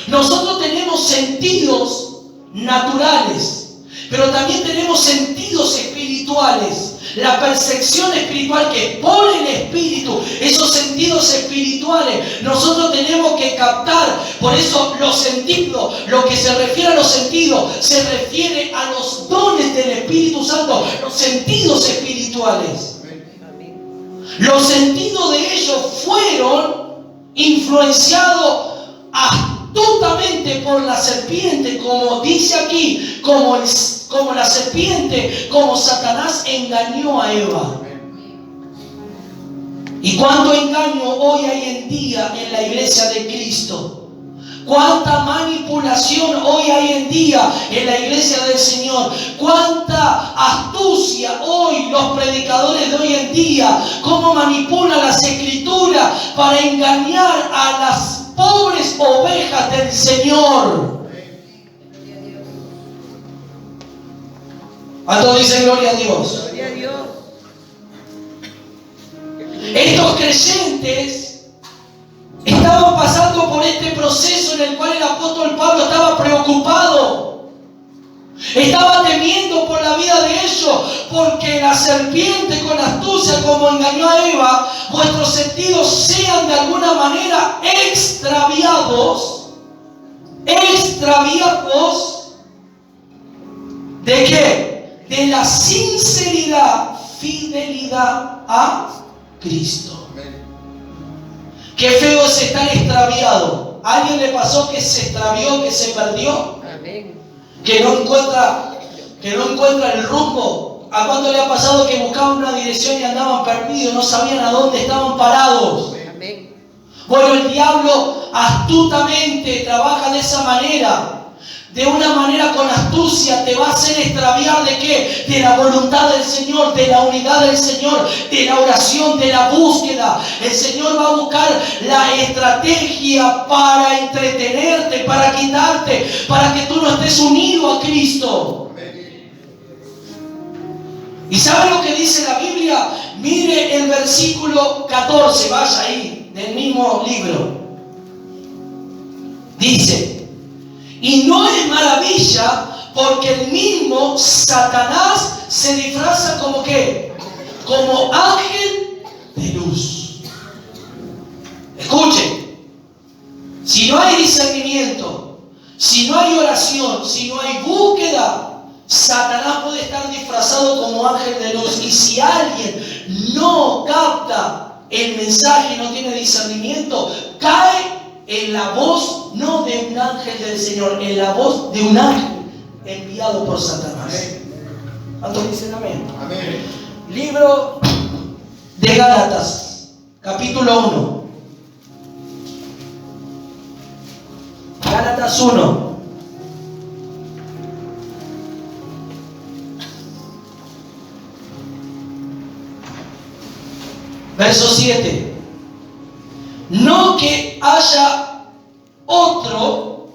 Speaker 1: Nosotros tenemos sentidos naturales, pero también tenemos sentidos espirituales. La percepción espiritual que por el Espíritu, esos sentidos espirituales, nosotros tenemos que captar. Por eso los sentidos, lo que se refiere a los sentidos, se refiere a los dones del Espíritu Santo, los sentidos espirituales. Los sentidos de ellos fueron influenciados astutamente por la serpiente, como dice aquí, como la serpiente, como Satanás engañó a Eva. ¿Y cuánto engaño hoy hay en día en la iglesia de Cristo? Cuánta manipulación hoy hay en día en la iglesia del Señor. Cuánta astucia hoy los predicadores de hoy en día. Cómo manipulan las escrituras para engañar a las pobres ovejas del Señor. ¿A todos dicen gloria a Dios?
Speaker 2: Gloria a Dios.
Speaker 1: Estos creyentes estaban pasando por este proceso en el cual el apóstol Pablo estaba preocupado. Estaba temiendo por la vida de ellos, porque la serpiente con astucia, como engañó a Eva, vuestros sentidos sean de alguna manera extraviados. ¿Extraviados de qué? De la sinceridad, fidelidad a Cristo. Qué feo es estar extraviado. ¿A alguien le pasó que se extravió, que se perdió?
Speaker 2: Amén.
Speaker 1: Que no encuentra el rumbo. ¿A cuánto le ha pasado que buscaban una dirección y andaban perdidos, no sabían a dónde estaban parados?
Speaker 2: Amén.
Speaker 1: Bueno, el diablo astutamente trabaja de esa manera. De una manera con astucia te va a hacer extraviar ¿de qué? De la voluntad del Señor, de la unidad del Señor, de la oración, de la búsqueda. El Señor va a buscar la estrategia para entretenerte, para quitarte, para que tú no estés unido a Cristo. ¿Y sabe lo que dice la Biblia? Mire el versículo 14, vaya ahí, del mismo libro. Dice: y no es maravilla, porque el mismo Satanás se disfraza como ¿qué? Como ángel de luz. Escuchen, si no hay discernimiento, si no hay oración, si no hay búsqueda, Satanás puede estar disfrazado como ángel de luz. Y si alguien no capta el mensaje, no tiene discernimiento, cae en la voz no de un ángel del Señor, en la voz de un ángel enviado por Satanás. ¿Cuántos dicen amén?
Speaker 3: Amén.
Speaker 1: Libro de Gálatas, capítulo 1. Gálatas 1. Verso 7. No que haya otro,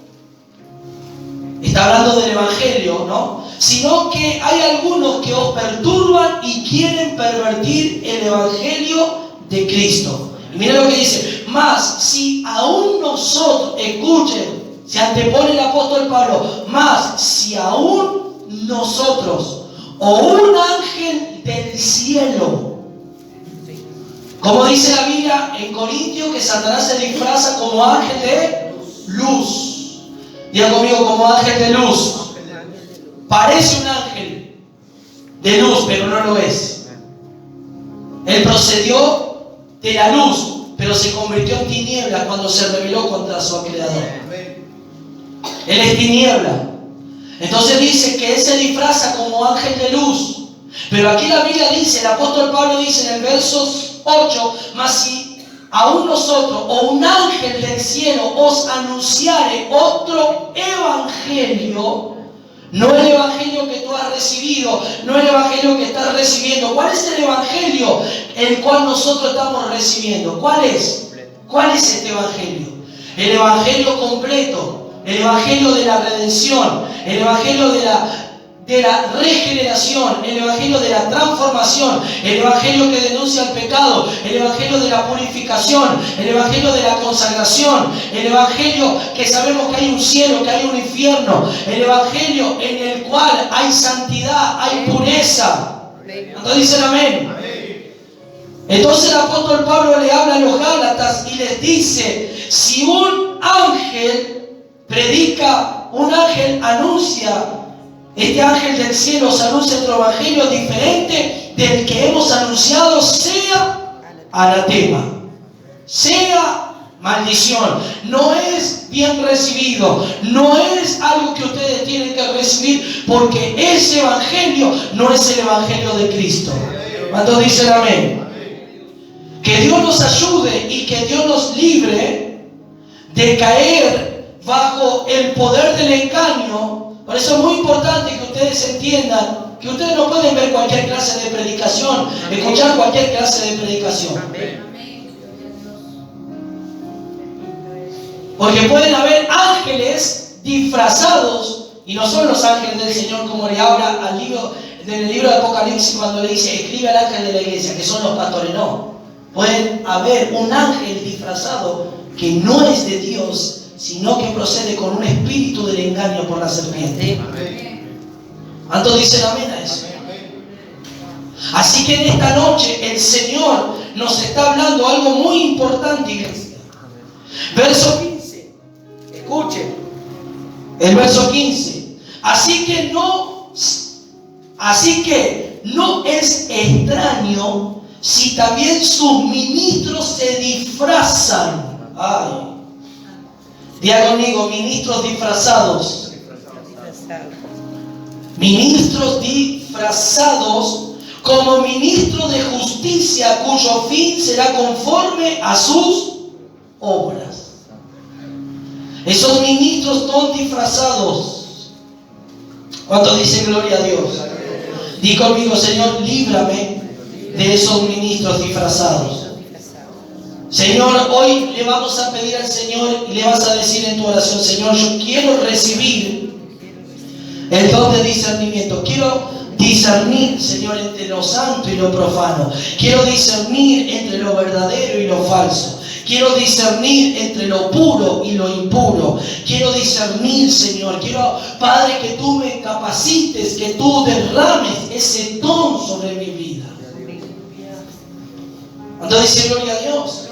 Speaker 1: está hablando del Evangelio, ¿no? Sino que hay algunos que os perturban y quieren pervertir el Evangelio de Cristo. Y miren lo que dice: mas si aún nosotros, escuchen, se antepone el apóstol Pablo, mas si aún nosotros o un ángel del cielo, como dice la Biblia en Corintios, que Satanás se disfraza como ángel de luz. Diga conmigo, como ángel de luz. Parece un ángel de luz, pero no lo es. Él procedió de la luz, pero se convirtió en tiniebla cuando se rebeló contra su creador. Él es tiniebla. Entonces dice que él se disfraza como ángel de luz. Pero aquí la Biblia dice, el apóstol Pablo dice en el verso 8, mas si aún nosotros o un ángel del cielo os anunciare otro evangelio, no el evangelio que tú has recibido, no el evangelio que estás recibiendo. ¿Cuál es el evangelio el cual nosotros estamos recibiendo? ¿Cuál es? ¿Cuál es este evangelio? El evangelio completo, el evangelio de la redención, el evangelio de la regeneración, el evangelio de la transformación, el evangelio que denuncia el pecado, el evangelio de la purificación, el evangelio de la consagración, el evangelio que sabemos que hay un cielo, que hay un infierno, el evangelio en el cual hay santidad, hay pureza. ¿Cuántos dicen amén? Entonces el apóstol Pablo le habla a los Gálatas y les dice: si un ángel predica, un ángel anuncia, este ángel del cielo os anuncia otro evangelio diferente del que hemos anunciado, sea anatema, sea maldición, no es bien recibido, no es algo que ustedes tienen que recibir, porque ese evangelio no es el evangelio de Cristo. ¿Cuántos dicen amén? Que Dios nos ayude y que Dios nos libre de caer bajo el poder del engaño. Por eso es muy importante que ustedes entiendan que ustedes no pueden ver cualquier clase de predicación, escuchar cualquier clase de predicación. Porque pueden haber ángeles disfrazados, y no son los ángeles del Señor como le habla en el libro de Apocalipsis cuando le dice, escribe al ángel de la iglesia, que son los pastores. No, pueden haber un ángel disfrazado que no es de Dios, sino que procede con un espíritu del engaño por la serpiente. ¿Cuántos dicen amén a eso? Así que en esta noche el Señor nos está hablando algo muy importante, iglesia. Verso 15. Escuchen. El verso 15. Así que no es extraño si también sus ministros se disfrazan. Ay. Diga conmigo, ministros disfrazados. Ministros disfrazados como ministros de justicia, cuyo fin será conforme a sus obras. Esos ministros son disfrazados. ¿Cuántos dicen gloria a Dios? Di conmigo, Señor, líbrame de esos ministros disfrazados. Señor, hoy le vamos a pedir al Señor y le vas a decir en tu oración, Señor, yo quiero recibir el don de discernimiento. Quiero discernir, Señor, entre lo santo y lo profano. Quiero discernir entre lo verdadero y lo falso. Quiero discernir entre lo puro y lo impuro. Quiero discernir, Señor. Quiero, Padre, que tú me capacites, que tú derrames ese don sobre mi vida. Entonces dice gloria a Dios.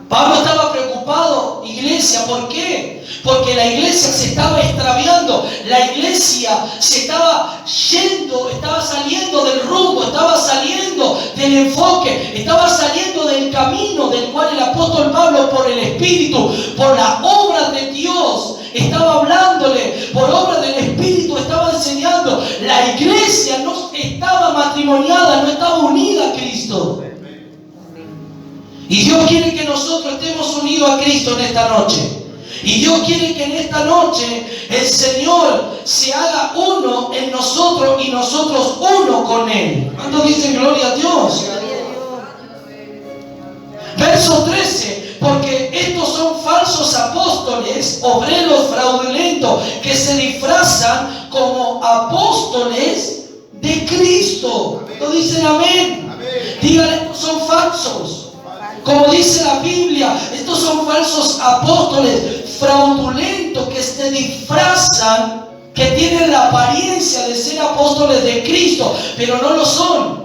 Speaker 1: Pablo estaba preocupado, iglesia, ¿por qué? Porque la iglesia se estaba extraviando, la iglesia se estaba yendo, estaba saliendo del rumbo, estaba saliendo del enfoque, estaba saliendo del camino del cual el apóstol Pablo, por el Espíritu, por la obra de Dios, estaba hablándole, por obra del Espíritu estaba enseñando. La iglesia no estaba matrimoniada, no estaba unida a Cristo. Y Dios quiere que nosotros estemos unidos a Cristo en esta noche. Y Dios quiere que en esta noche el Señor se haga uno en nosotros y nosotros uno con Él. ¿Cuántos dicen gloria a Dios? Verso 13. Porque estos son falsos apóstoles, obreros fraudulentos, que se disfrazan como apóstoles de Cristo. ¿Cuántos dicen amén? Díganle, estos son falsos. Como dice la Biblia, estos son falsos apóstoles fraudulentos que se disfrazan, que tienen la apariencia de ser apóstoles de Cristo, pero no lo son.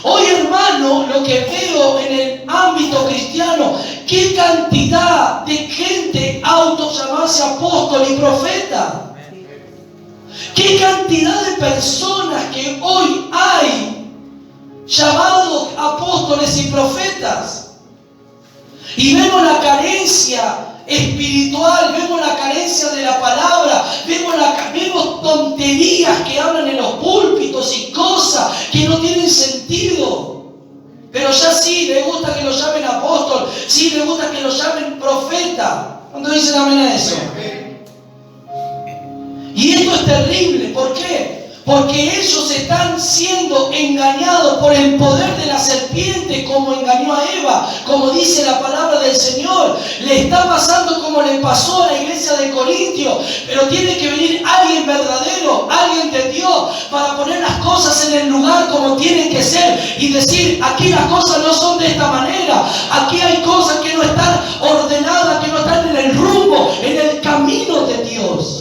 Speaker 1: Hoy, hermano, lo que veo en el ámbito cristiano, qué cantidad de gente autollamarse apóstol y profeta. Qué cantidad de personas que hoy hay llamados apóstoles y profetas. Y vemos la carencia espiritual, vemos la carencia de la palabra, vemos tonterías que hablan en los púlpitos y cosas que no tienen sentido. Pero ya sí, le gusta que lo llamen apóstol, sí, le gusta que lo llamen profeta. ¿Cuándo dicen amén a eso? Y esto es terrible, ¿por qué? Porque ellos están siendo engañados por el poder de la serpiente, como engañó a Eva, como dice la palabra del Señor. Le está pasando como le pasó a la iglesia de Corintio, pero tiene que venir alguien verdadero, alguien de Dios, para poner las cosas en el lugar como tienen que ser y decir, aquí las cosas no son de esta manera, aquí hay cosas que no están ordenadas, que no están en el rumbo, en el camino de Dios.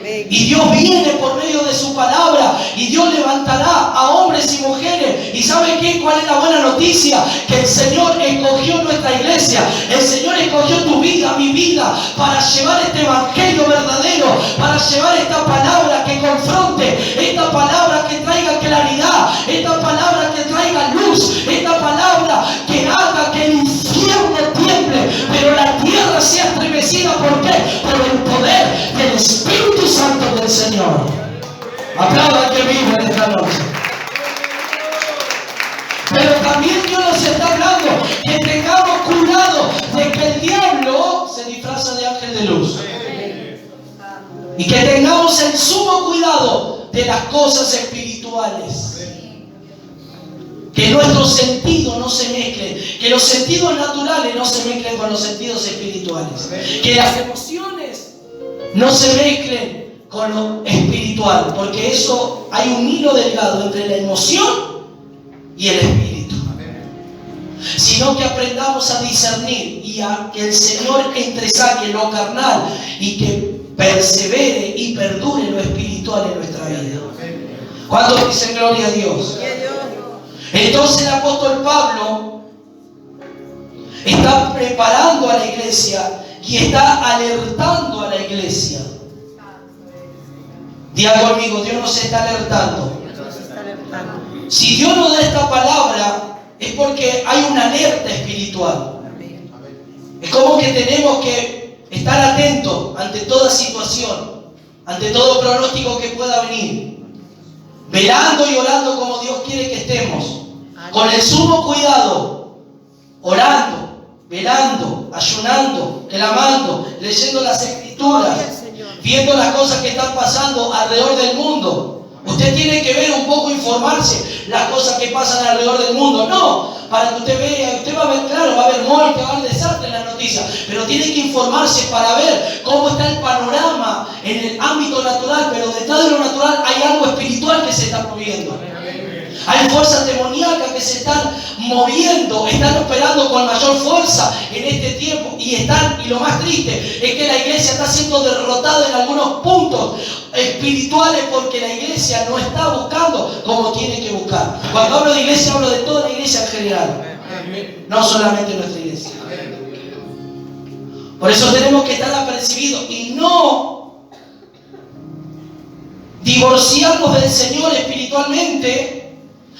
Speaker 1: Y Dios viene por medio de su palabra y Dios levantará a hombres y mujeres. ¿Y sabe qué? ¿Cuál es la buena noticia? Que el Señor escogió nuestra iglesia, el Señor escogió tu vida, mi vida, para llevar este evangelio verdadero, para llevar esta palabra que confronte, esta palabra que traiga claridad, esta palabra que traiga luz, esta palabra que haga que el infierno tiemble, pero la tierra sea estremecida. ¿Por qué? Por el poder del Espíritu Santo del Señor. Aplaudan que vive en esta noche. Pero también Dios nos está hablando que tengamos cuidado de que el diablo, se se disfraza de ángel de luz. Y que tengamos el sumo cuidado de las cosas espirituales. Que nuestros sentidos no se mezclen. Que los sentidos naturales no se mezclen con los sentidos espirituales. Que las emociones no se mezclen con lo espiritual. Porque eso, hay un hilo delgado entre la emoción y el espíritu. Sino que aprendamos a discernir y a que el Señor entresaque lo carnal y que persevere y perdure lo espiritual en nuestra vida. ¿Cuántos dicen gloria a Dios? Entonces el apóstol Pablo está preparando a la iglesia y está alertando a la iglesia. Diga conmigo, Dios nos está alertando. Si Dios nos da esta palabra, es porque hay una alerta espiritual. Es como que tenemos que estar atentos ante toda situación, ante todo pronóstico que pueda venir. Velando y orando como Dios quiere que estemos. Con el sumo cuidado. Orando, velando, ayunando, clamando, leyendo las escrituras, viendo las cosas que están pasando alrededor del mundo. Usted tiene que ver un poco, informarse las cosas que pasan alrededor del mundo. No, para que usted vea, usted va a ver, claro, va a haber muerte, va a haber desastre en las noticias, pero tiene que informarse para ver cómo está el panorama en el ámbito natural, pero detrás de lo natural hay algo espiritual que se está moviendo. Hay fuerzas demoníacas que se están moviendo, están operando con mayor fuerza en este tiempo y lo más triste es que la iglesia está siendo derrotada en algunos puntos espirituales porque la iglesia no está buscando como tiene que buscar. Cuando hablo de iglesia, hablo de toda la iglesia en general, no solamente nuestra iglesia. Por eso tenemos que estar apercibidos y no divorciarnos del Señor espiritualmente,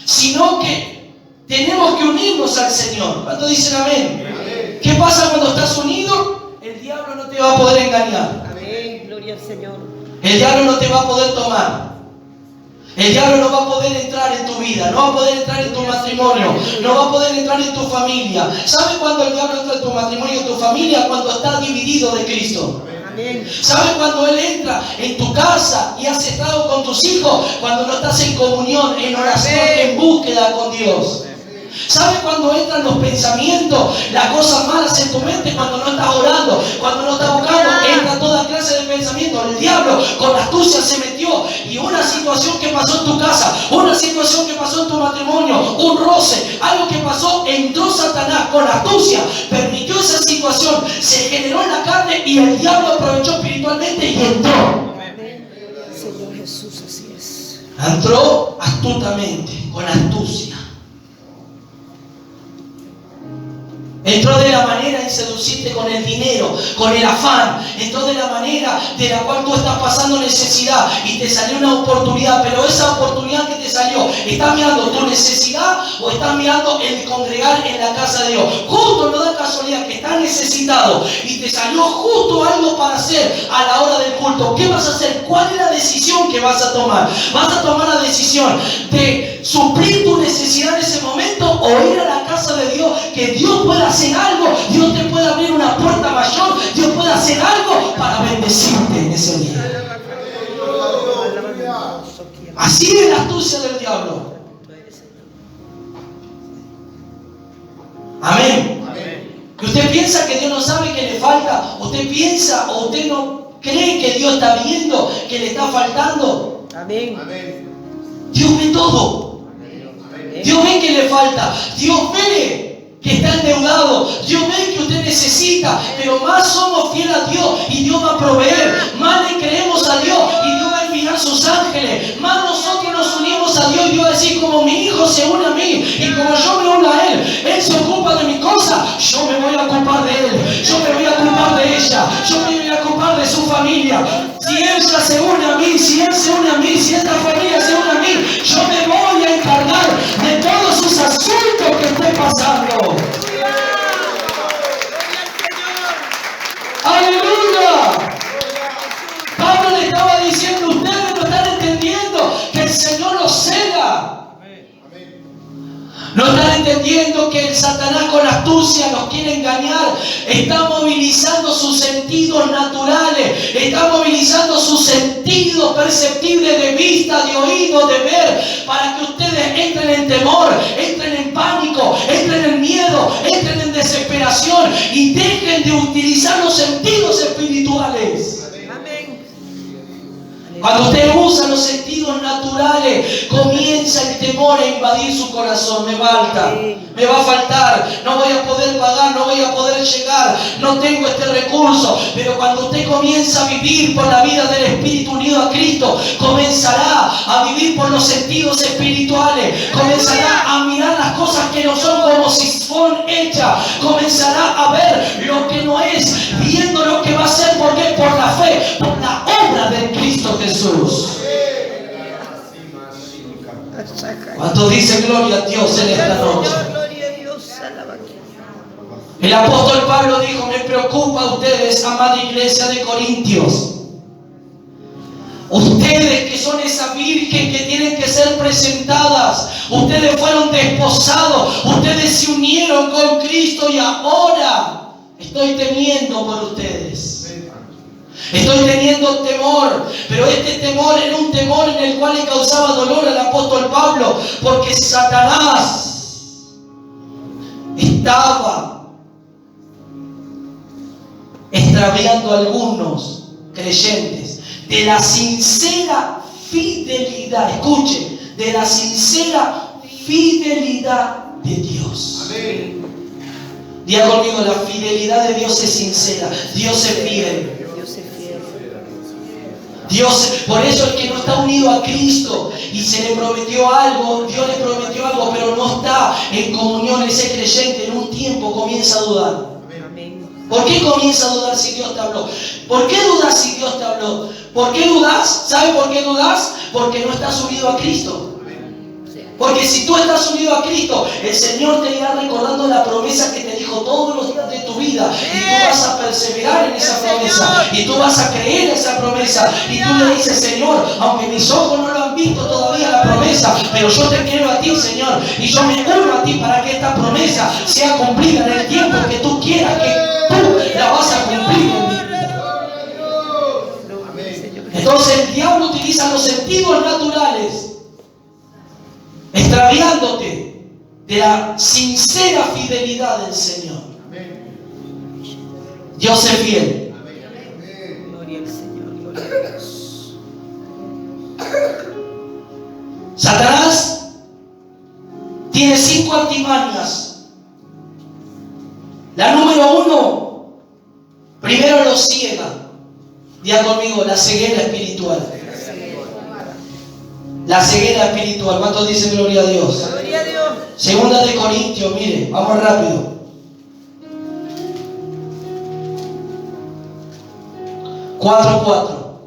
Speaker 1: sino que tenemos que unirnos al Señor. ¿Cuántos dicen amén? Amén? ¿Qué pasa cuando estás unido? El diablo no te va a poder engañar.
Speaker 2: Amén, gloria al Señor.
Speaker 1: El diablo no te va a poder tomar. El diablo no va a poder entrar en tu vida, no va a poder entrar en tu matrimonio, no va a poder entrar en tu familia. ¿Sabe cuándo el diablo entra en tu matrimonio, en tu familia? Cuando está dividido de Cristo. ¿Sabes cuando Él entra en tu casa y has estado con tus hijos? Cuando no estás en comunión, en oración, en búsqueda con Dios. ¿Sabes cuando entran los pensamientos, las cosas malas en tu mente? Cuando no estás orando, cuando no estás buscando, entra toda clase de pensamientos. El diablo con astucia se metió y una situación que pasó en tu casa, una situación que pasó en tu matrimonio, un roce, algo que pasó, entró Satanás con astucia, permitió esa situación, se generó en la carne y el diablo aprovechó espiritualmente y entró.
Speaker 2: Señor Jesús, así es.
Speaker 1: Entró astutamente, con astucia. Entró de la manera en seducirte con el dinero, con el afán. Entró de la manera de la cual tú estás pasando necesidad y te salió una oportunidad. Pero esa oportunidad que te salió, ¿estás mirando tu necesidad o estás mirando el congregar en la casa de Dios? Justo no da casualidad que estás necesitado y te salió justo algo para hacer a la hora del culto. ¿Qué vas a hacer? ¿Cuál es la decisión que vas a tomar? ¿Vas a tomar la decisión de suplir tu necesidad en ese momento o ir a la casa de Dios? Que Dios pueda hacer algo, Dios te puede abrir una puerta mayor, Dios puede hacer algo para bendecirte en ese día. Así es la astucia del diablo. Amén. Que usted piensa que Dios no sabe que le falta, usted piensa o usted no cree que Dios está viendo que le está faltando.
Speaker 2: Amén.
Speaker 1: Dios ve todo. Dios ve que le falta. Dios ve que está endeudado. Dios ve que usted necesita. Pero más somos fieles a Dios y Dios va a proveer. Más le creemos a Dios y Dios va a enviar sus ángeles. Más nosotros nos unimos a Dios y Dios va a decir: como mi hijo se une a mí y como yo me uno a Él se ocupa de mi cosa, yo me voy a ocupar de Él, yo me voy a ocupar de ella, yo me voy a ocupar de su familia. Si ella se une a mí, si Él se une a mí, si esta familia se une a mí, yo me voy a encargar de todos sus asuntos que esté pasando. ¡Aleluya! Pablo le estaba diciendo: ustedes no están entendiendo que el Señor los cega. No están entendiendo que el Satanás con la astucia nos quiere engañar. Está movilizando sus sentidos naturales. Está movilizando sus sentidos perceptibles de vista, de oído, de ver. Para que ustedes entren en temor, entren en pánico, entren en miedo, entren en desesperación. Y dejen de utilizar los sentidos espirituales. Cuando usted usa los sentidos naturales, comienza el temor a invadir su corazón. Me falta, me va a faltar, no voy a poder pagar, no voy a poder llegar, no tengo este recurso. Pero cuando usted comienza a vivir por la vida del Espíritu unido a Cristo, comenzará a vivir por los sentidos espirituales, comenzará a mirar las cosas que no son como si fueron hechas, comenzará a ver lo que no es, viendo lo que va a ser. ¿Por qué? Por la fe, por la obra de Cristo Jesús. ¿Cuántos dicen gloria a Dios en esta noche? El apóstol Pablo dijo: me preocupa a ustedes, amada iglesia de Corintios. Ustedes que son esa virgen que tienen que ser presentadas. Ustedes fueron desposados. Ustedes se unieron con Cristo y ahora estoy temiendo por ustedes. Estoy teniendo temor, pero este temor era un temor en el cual le causaba dolor al apóstol Pablo, porque Satanás estaba extraviando a algunos creyentes de la sincera fidelidad. Escuche, de la sincera fidelidad de Dios. Amén. Diga conmigo: la fidelidad de Dios es sincera. Dios es fiel. Dios, por eso el que no está unido a Cristo y se le prometió algo, Dios le prometió algo, pero no está en comunión, ese creyente en un tiempo comienza a dudar. ¿Por qué comienza a dudar si Dios te habló? ¿Por qué dudas si Dios te habló? ¿Por qué dudas? ¿Sabe por qué dudas? Porque no estás unido a Cristo. Porque si tú estás unido a Cristo, el Señor te irá recordando la promesa que te dijo todos los días de tu vida. Y tú vas a perseverar en esa promesa. Y tú vas a creer en esa promesa. Y tú le dices: Señor, aunque mis ojos no lo han visto todavía la promesa, pero yo te quiero a ti, Señor. Y yo me uno a ti para que esta promesa sea cumplida en el tiempo que tú quieras que tú la vas a cumplir en mi vida. Entonces el diablo utiliza los sentidos naturales, extraviándote de la sincera fidelidad del Señor. Dios es fiel.
Speaker 2: Gloria al Señor, gloria a Dios.
Speaker 1: Satanás tiene 5 artimañas. La número 1, primero lo ciega. Diga conmigo: la ceguera espiritual. La ceguera espiritual. ¿Cuántos dicen gloria a Dios?
Speaker 2: Gloria a Dios.
Speaker 1: Segunda de Corintios, mire, vamos rápido. 4:4.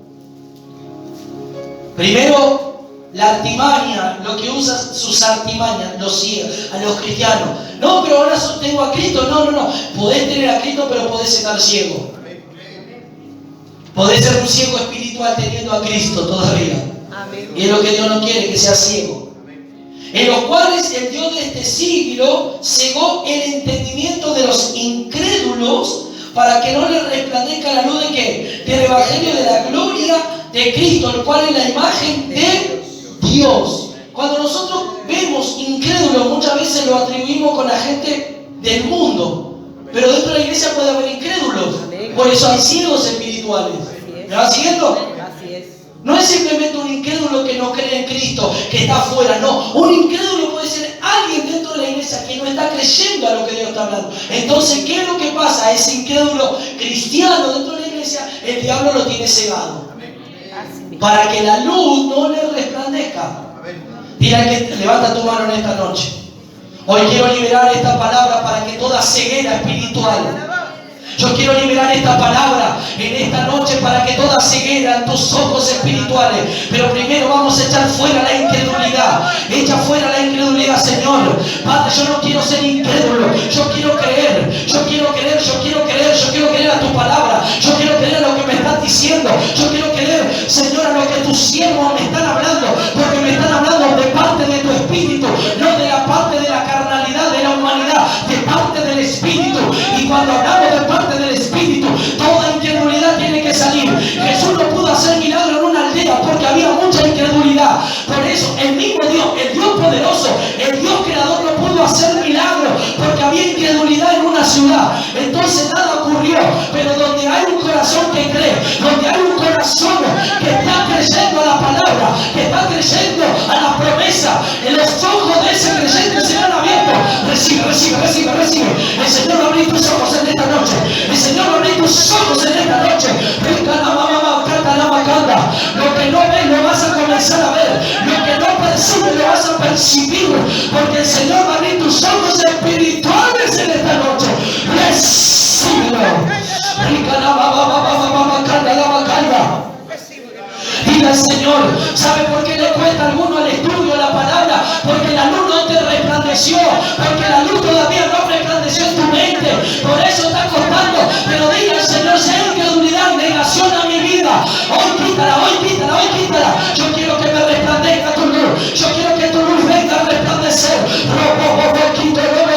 Speaker 1: Primero, la artimaña, lo que usa sus artimañas, los ciegos, a los cristianos. No, pero ahora tengo a Cristo. No. Podés tener a Cristo, pero podés estar ciego. Podés ser un ciego espiritual teniendo a Cristo todavía. Amén. Y es lo que Dios no quiere, que sea ciego. En los cuales el Dios de este siglo cegó el entendimiento de los incrédulos, para que no les resplandezca la luz de ¿qué? Del evangelio de la gloria de Cristo, el cual es la imagen de Dios. Cuando nosotros vemos incrédulos, muchas veces lo atribuimos con la gente del mundo, pero dentro de la iglesia puede haber incrédulos. Por eso hay ciegos espirituales. ¿Me va siguiendo?
Speaker 2: Así es.
Speaker 1: No es simplemente un incrédulo que no cree en Cristo, que está afuera, no. Un incrédulo puede ser alguien dentro de la iglesia que no está creyendo a lo que Dios está hablando. Entonces, ¿qué es lo que pasa? Ese incrédulo cristiano dentro de la iglesia, el diablo lo tiene cegado. Para que la luz no le resplandezca. Dile al que levanta tu mano en esta noche: hoy quiero liberar esta palabra para que toda ceguera espiritual. Yo quiero liberar esta palabra en esta noche para que toda ceguera en tus ojos espirituales. Pero primero vamos a echar fuera la incredulidad. Echa fuera la incredulidad, Señor. Padre, yo no quiero ser incrédulo. Yo quiero creer. Yo quiero creer. Yo quiero creer. Yo quiero creer a tu palabra. Yo quiero creer a lo que me estás diciendo. Yo quiero creer, Señor, a lo que tus siervos me están hablando. Porque me están hablando de parte de tu espíritu, no de la parte de la carne. Por eso el mismo Dios, el Dios poderoso, el Dios creador no pudo hacer milagros porque había incredulidad en una ciudad. Entonces nada ocurrió. Pero donde hay un corazón que cree, donde hay un corazón que está creyendo a la palabra, que está creyendo a la promesa, en los ojos de ese creyente serán abiertos. Recibe, recibe, recibe, recibe. El Señor va a abrir tus ojos en esta noche. El Señor va a abrir tus ojos en esta noche. Lo que no ves lo vas a comenzar a ver. Lo que no percibes lo vas a percibir. Porque el Señor va a abrir tus ojos espirituales en esta noche. Recíbelo. Diga al Señor, ¿sabe por qué le cuesta a alguno el estudio de la palabra? Porque la luz no te resplandeció, porque la luz todavía no resplandeció en tu mente, por eso está costando. Pero diga al Señor, si hay incredulidad, negación a mi vida, hoy quítala, hoy quítala, hoy quítala. Yo quiero que me resplandezca tu luz, yo quiero que tu luz venga a resplandecer.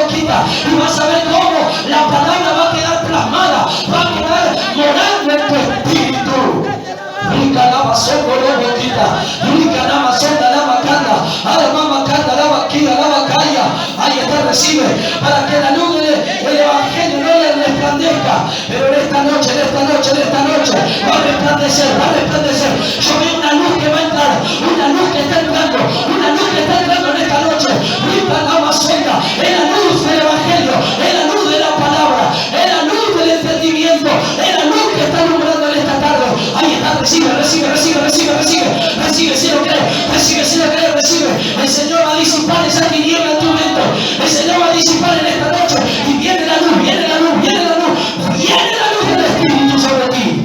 Speaker 1: Quita, y vas a ver cómo la palabra va a quedar plasmada, va a quedar morando en tu espíritu. Rica lava soco lobo quita, rica lava sonda lava canta, alma canta lava quita lava calla. Ahí está, recibe, para que la luz del evangelio no le resplandezca. Pero en esta noche va a resplandecer, va a resplandecer. Yo veo una luz que va a entrar, una luz que está entrando, una luz que está entrando en esta noche. Rica lava sonda, es la luz del evangelio, es la luz de la palabra, es la luz del entendimiento, es la luz que está alumbrando en esta tarde. Ahí está, recibe, recibe, recibe, recibe, recibe, recibe, si lo cree, recibe, si lo cree, recibe. El Señor va a disipar esa tiniebla en tu mente. El Señor va a disipar en esta noche. Y viene la luz, viene la luz, viene la luz, viene la luz del Espíritu sobre ti.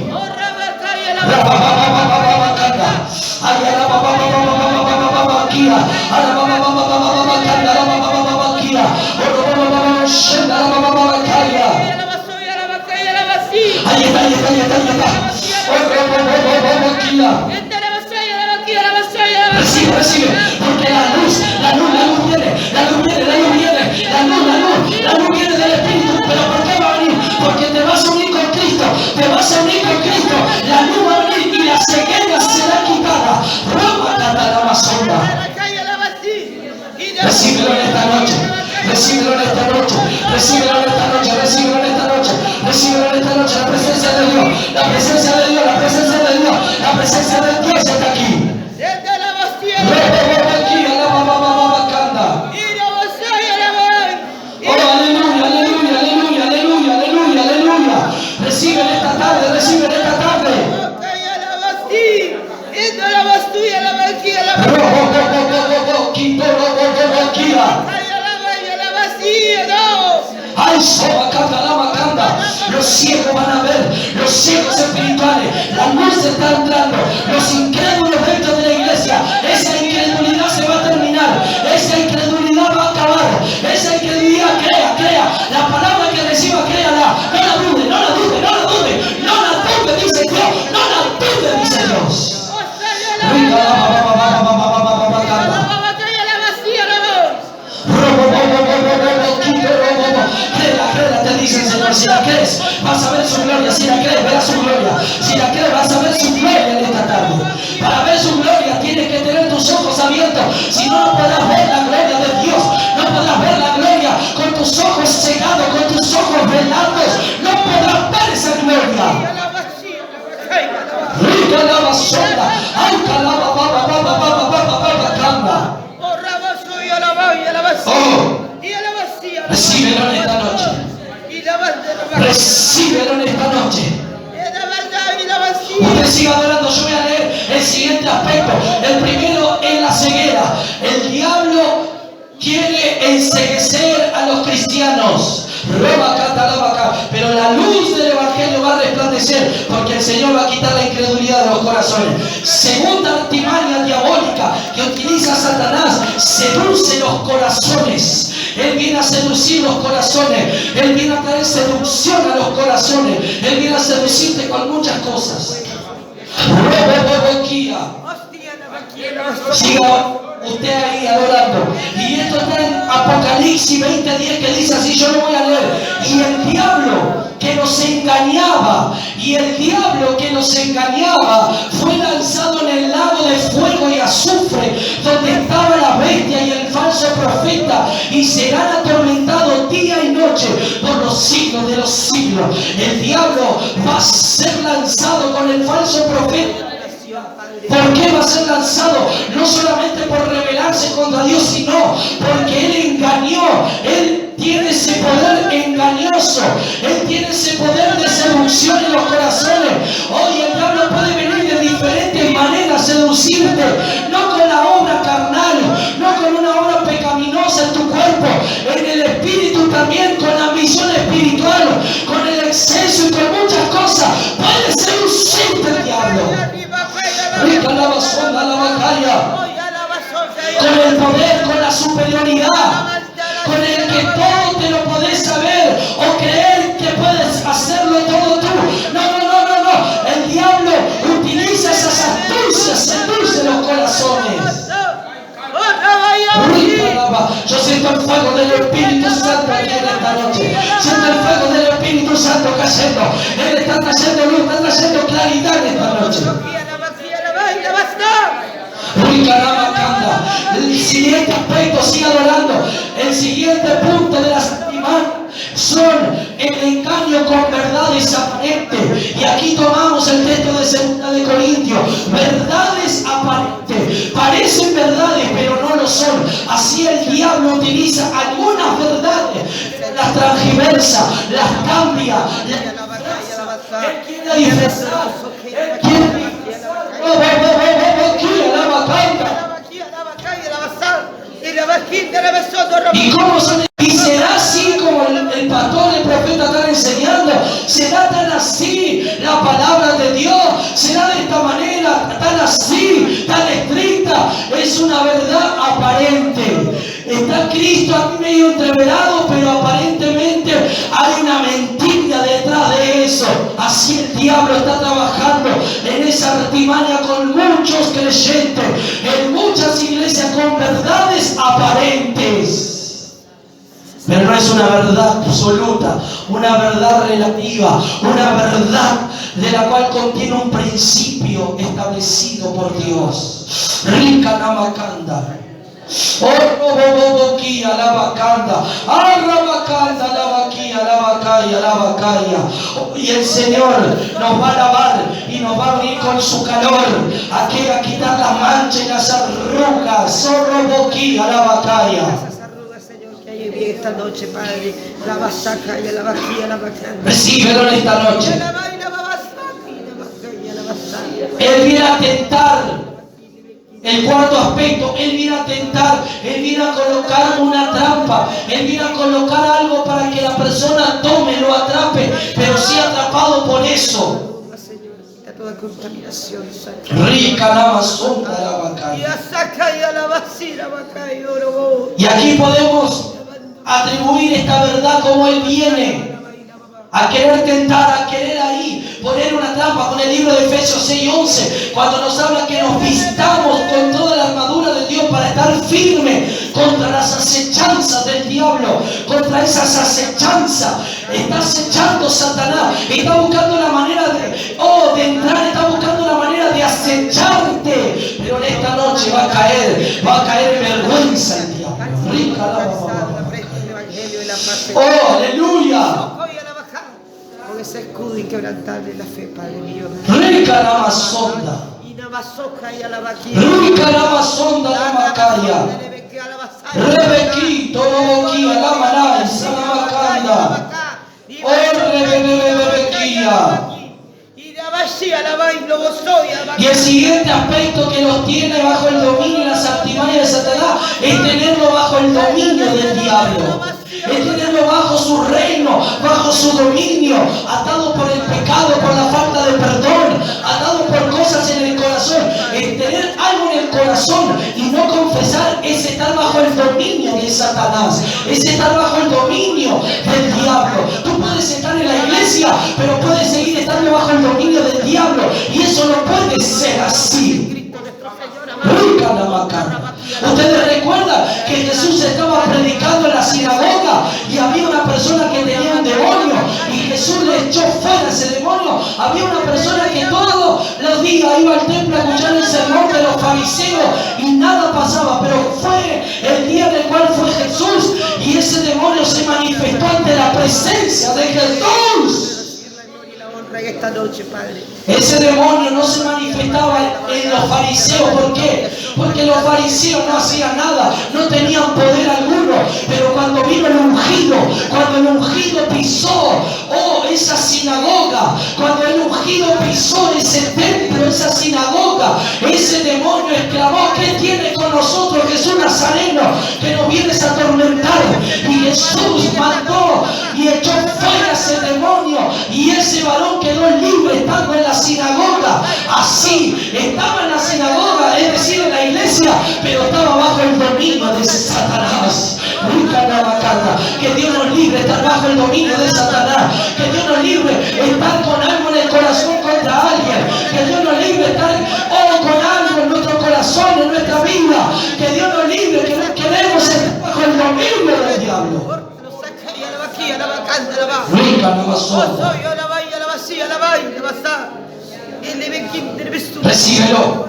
Speaker 1: Ahí está, ahí está, ahí está, ahí está. Recibe, recibe, porque la luz viene, la luz viene, la luz viene, la luz viene del Espíritu. Pero ¿por qué va a venir? Porque te vas a unir con Cristo, te vas a unir con Cristo. La luz va a venir y la ceguera será quitada. Roma canta la sonda. Recíbelo en esta noche, recíbelo en esta noche, recíbelo en esta noche, recíbelo en esta noche, recíbelo en esta noche. La presencia de Dios, la presencia de Dios, la presencia de Dios, la presencia de Dios está aquí. Oh, aleluya, aleluya, aleluya, aleluya, aleluya, aleluya. Recibe en esta tarde, recibe en esta tarde. Ay, soba, canta, lama, canta. Los ciegos van a ver, los ciegos espirituales. La luz está entrando. Los incrédulos dentro de la iglesia. Esa incredulidad se va a terminar. Esa incredulidad va a acabar. Esa incredulidad, crea. La palabra que reciba, créala. No la dude, no la dude, no la dude. No la dude, dice Dios. No la dude, dice Dios. Créela, te dice el Señor. Si la crees, vas a ver su gloria. Si la crees, verás su gloria. Si la crees, vas a ver su gloria en esta tarde. Para ver su gloria tienes que tener tus ojos abiertos. Si no, no podrás ver la gloria de Dios. No podrás ver la gloria con tus ojos cegados, con tus ojos velados. No podrás ver esa gloria. Rica la basura, alta la camba. Oh, recíbelo en esta noche. Recíbelo en esta noche. Usted siga adorando. Yo voy a leer el siguiente aspecto. El primero es la ceguera. El diablo quiere enceguecer a los cristianos. Pero la luz del evangelio va a resplandecer, porque el Señor va a quitar la incredulidad de los corazones. Segunda artimaña diabólica que utiliza Satanás: seduce los corazones. Él viene a seducir los corazones. Él viene a traer seducción a los corazones. Él viene a seducirte con muchas cosas. Siga usted ahí adorando. Y esto está en Apocalipsis 20:10, que dice así, yo lo voy a leer. Y el diablo que nos engañaba, fue lanzado en el lago de fuego y azufre, serán atormentados día y noche por los siglos de los siglos. El diablo va a ser lanzado con el falso profeta. ¿Por qué va a ser lanzado? No solamente por rebelarse contra Dios, sino porque Él engañó. Él tiene ese poder engañoso. Él tiene ese poder de seducción en los corazones. Hoy el diablo puede venir de diferentes maneras a seducirte. No con la obra carnal, no con una obra pecaminosa en tu cuerpo, en el espíritu también, con la ambición espiritual, con el exceso y con muchas cosas. Puede seducirte el diablo. Con el poder, con la superioridad, con el que todo te lo podés saber o creer que puedes hacerlo todo tú. No. El diablo utiliza esas astucias, seduce los corazones. Yo siento el fuego del Espíritu Santo aquí en esta noche. Siento el fuego del Espíritu Santo cayendo. Él está trayendo luz, está trayendo claridad en esta noche. El siguiente aspecto, sigue adorando. El siguiente punto de la santidad son el engaño con verdades aparentes. Y aquí tomamos el texto de 2 de Corintios. Verdades aparentes. Parecen verdades, pero no lo son. Así el diablo utiliza algunas verdades, las transgiversa, las cambia. Él quiere disfrazar. Él quiere disfrazar. ¿Y cómo son? Y será así como el pastor, el profeta están enseñando. Será tan así la palabra de Dios. Será de esta manera, tan así, tan estricta. Es una verdad aparente. Está Cristo aquí medio entreverado, pero aparentemente hay una mentira detrás de eso. Así el diablo está trabajando en esa artimaña con muchos creyentes, en muchas iglesias con verdades aparentes. Pero no es una verdad absoluta, una verdad relativa, una verdad de la cual contiene un principio establecido por Dios. Rica Namakanda. Y el Señor nos va a lavar y nos va a venir con su calor aquí a quitar las manchas y las arrugas.
Speaker 2: Esta noche, Padre, la vasaca y la vajilla, la vacana.
Speaker 1: Recíbelo en esta noche. Él viene a tentar. El cuarto aspecto, Él viene a tentar, Él viene a colocar una trampa, Él viene a colocar algo para que la persona tome, lo atrape, pero sea atrapado por eso.
Speaker 2: Toda contaminación,
Speaker 1: Rica la mazonda la bacaya. Y aquí podemos atribuir esta verdad como Él viene a querer tentar, a querer ahí poner una trampa con el libro de Efesios 6:11, cuando nos habla que nos vistamos con toda la armadura de Dios para estar firme contra las acechanzas del diablo, contra esas acechanzas. Está acechando Satanás, está buscando la manera de entrar, está buscando la manera de acecharte, pero en esta noche va a caer en vergüenza el diablo. Rica la oh, aleluya.
Speaker 2: Con ese escudo inquebrantable la fe, Padre mío.
Speaker 1: Rica la mazonda. Rica la mazonda la macaya. Rebequito, boquilla, la maná, la macanda. Oh, rebequilla. Y el siguiente aspecto que los tiene bajo el dominio y las artimañas de Satanás es tenerlo bajo el dominio del diablo. Es tenerlo bajo su reino, bajo su dominio, atado por el pecado, por la falta de perdón, atado por cosas en el corazón. El tener algo en el corazón y no confesar es estar bajo el dominio de Satanás, es estar bajo el dominio del diablo. Tú puedes estar en la iglesia, pero puedes seguir estando bajo el dominio del diablo, y eso no puede ser así. Rica la macana. Ustedes recuerdan que Jesús estaba predicando en la sinagoga y había una persona que tenía un demonio y Jesús le le echó fuera ese demonio. Había una persona que todos los días iba al templo a escuchar el sermón de los fariseos y nada pasaba, pero fue el día en el cual fue Jesús y ese demonio se manifestó ante la presencia de Jesús.
Speaker 2: Esta noche, Padre.
Speaker 1: Ese demonio no se manifestaba en los fariseos. ¿Por qué? Porque los fariseos no hacían nada, no tenían poder alguno. Pero cuando vino el ungido, cuando el ungido pisó esa sinagoga, cuando el ungido pisó ese templo, esa sinagoga, ese demonio exclamó: ¿qué tiene con nosotros, Jesús Nazareno, que nos vienes a atormentar? Y Jesús mandó y echó fuera ese demonio, y ese varón quedó libre estando en la sinagoga. Así estaba en la sinagoga, es decir, en la iglesia, pero estaba bajo el dominio de Satanás. Que Dios nos libre estar bajo el dominio de Satanás. Que Dios nos libre estar con algo en el corazón contra alguien. Que Dios nos libre estar con algo en nuestro corazón, en nuestra vida. Que Dios nos libre, que no queremos estar bajo el dominio del diablo. Recíbelo.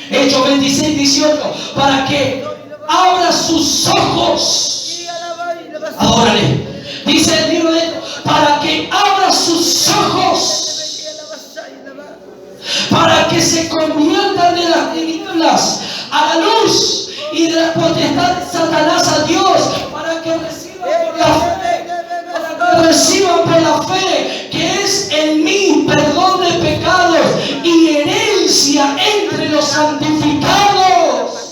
Speaker 1: Hechos 26, 18. Para que abra sus ojos. Adórale. Dice el libro de para que abra sus ojos, para que se conviertan de las tinieblas a la luz y de la potestad de Satanás a Dios, para que reciban por la fe, que es en mí perdón de pecados y herencia entre los santificados.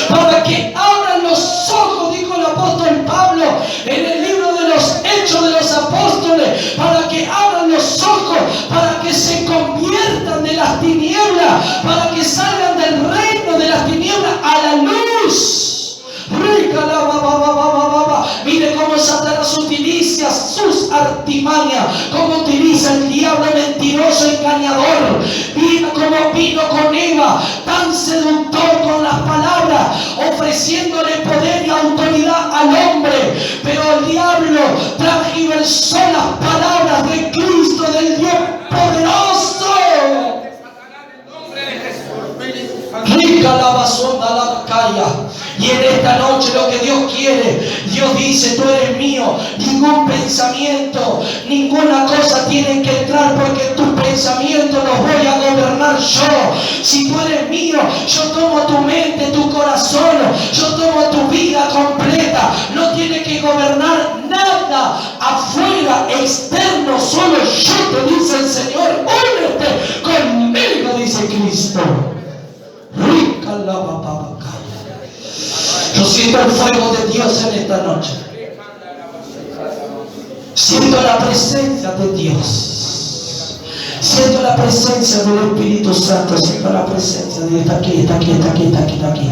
Speaker 1: Para que abran los ojos, dijo el apóstol Pablo en el libro de los Hechos de los Apóstoles, para que abran los ojos, para que se conviertan de las tinieblas, para que salgan del reino de las tinieblas a la luz. Mire cómo Satanás utiliza sus artimañas, cómo utiliza el diablo mentiroso, engañador. Mira cómo vino con Eva, tan seductor con las palabras, ofreciéndole poder y autoridad al hombre. Pero el diablo transgiversó las palabras de Cristo, del Dios poderoso. Rica la basonda la calla. Y en esta noche lo que Dios quiere, Dios dice: tú eres mío, ningún pensamiento, ninguna cosa tiene que entrar, porque tus pensamientos los voy a gobernar yo. Si tú eres mío, yo tomo tu mente, tu corazón, yo tomo tu vida completa. No tiene que gobernar nada afuera, externo, solo yo, te dice el Señor. Únete conmigo, dice Cristo. Rica la papá. Yo siento el fuego de Dios en esta noche. Siento la presencia de Dios. Siento la presencia del Espíritu Santo. Siento la presencia de Dios. Está aquí, está aquí, está aquí, está aquí, está aquí.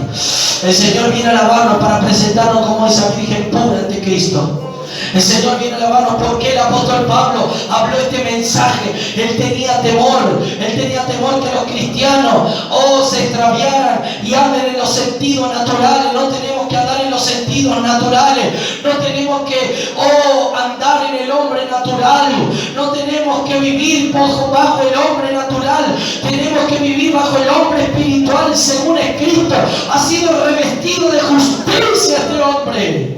Speaker 1: El Señor viene a alabarnos para presentarnos como esa virgen pura ante Cristo. El Señor viene a alabarnos porque el apóstol Pablo habló este mensaje. Él tenía temor que los cristianos se extraviaran y anden en los sentidos naturales. No tenemos que andar en los sentidos naturales. No tenemos que andar en el hombre natural. No tenemos que vivir bajo el hombre natural. Tenemos que vivir bajo el hombre espiritual, según es Cristo. Ha sido revestido de justicia este hombre.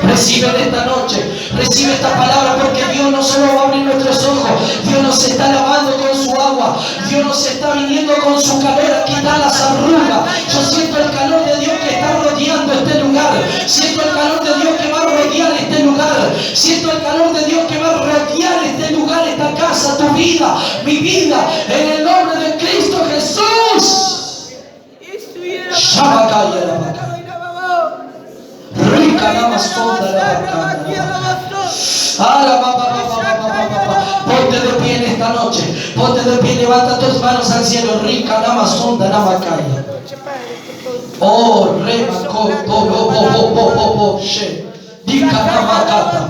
Speaker 1: Recibe en esta noche, recibe esta palabra, porque Dios no solo va a abrir nuestros ojos, Dios nos está lavando con su agua, Dios nos está viniendo con su calor a quitar las arrugas. Yo siento el calor de Dios que está rodeando este lugar, siento el calor de Dios que va a rodear este lugar, siento el calor de Dios que va a rodear este lugar, esta casa, tu vida, mi vida, en el nombre de Cristo Jesús. Rica la masonda la ponte de pie en esta noche, ponte de pie, levanta tus manos al cielo. Rica la masonda la bacaya. Oh, rema, dica la macata.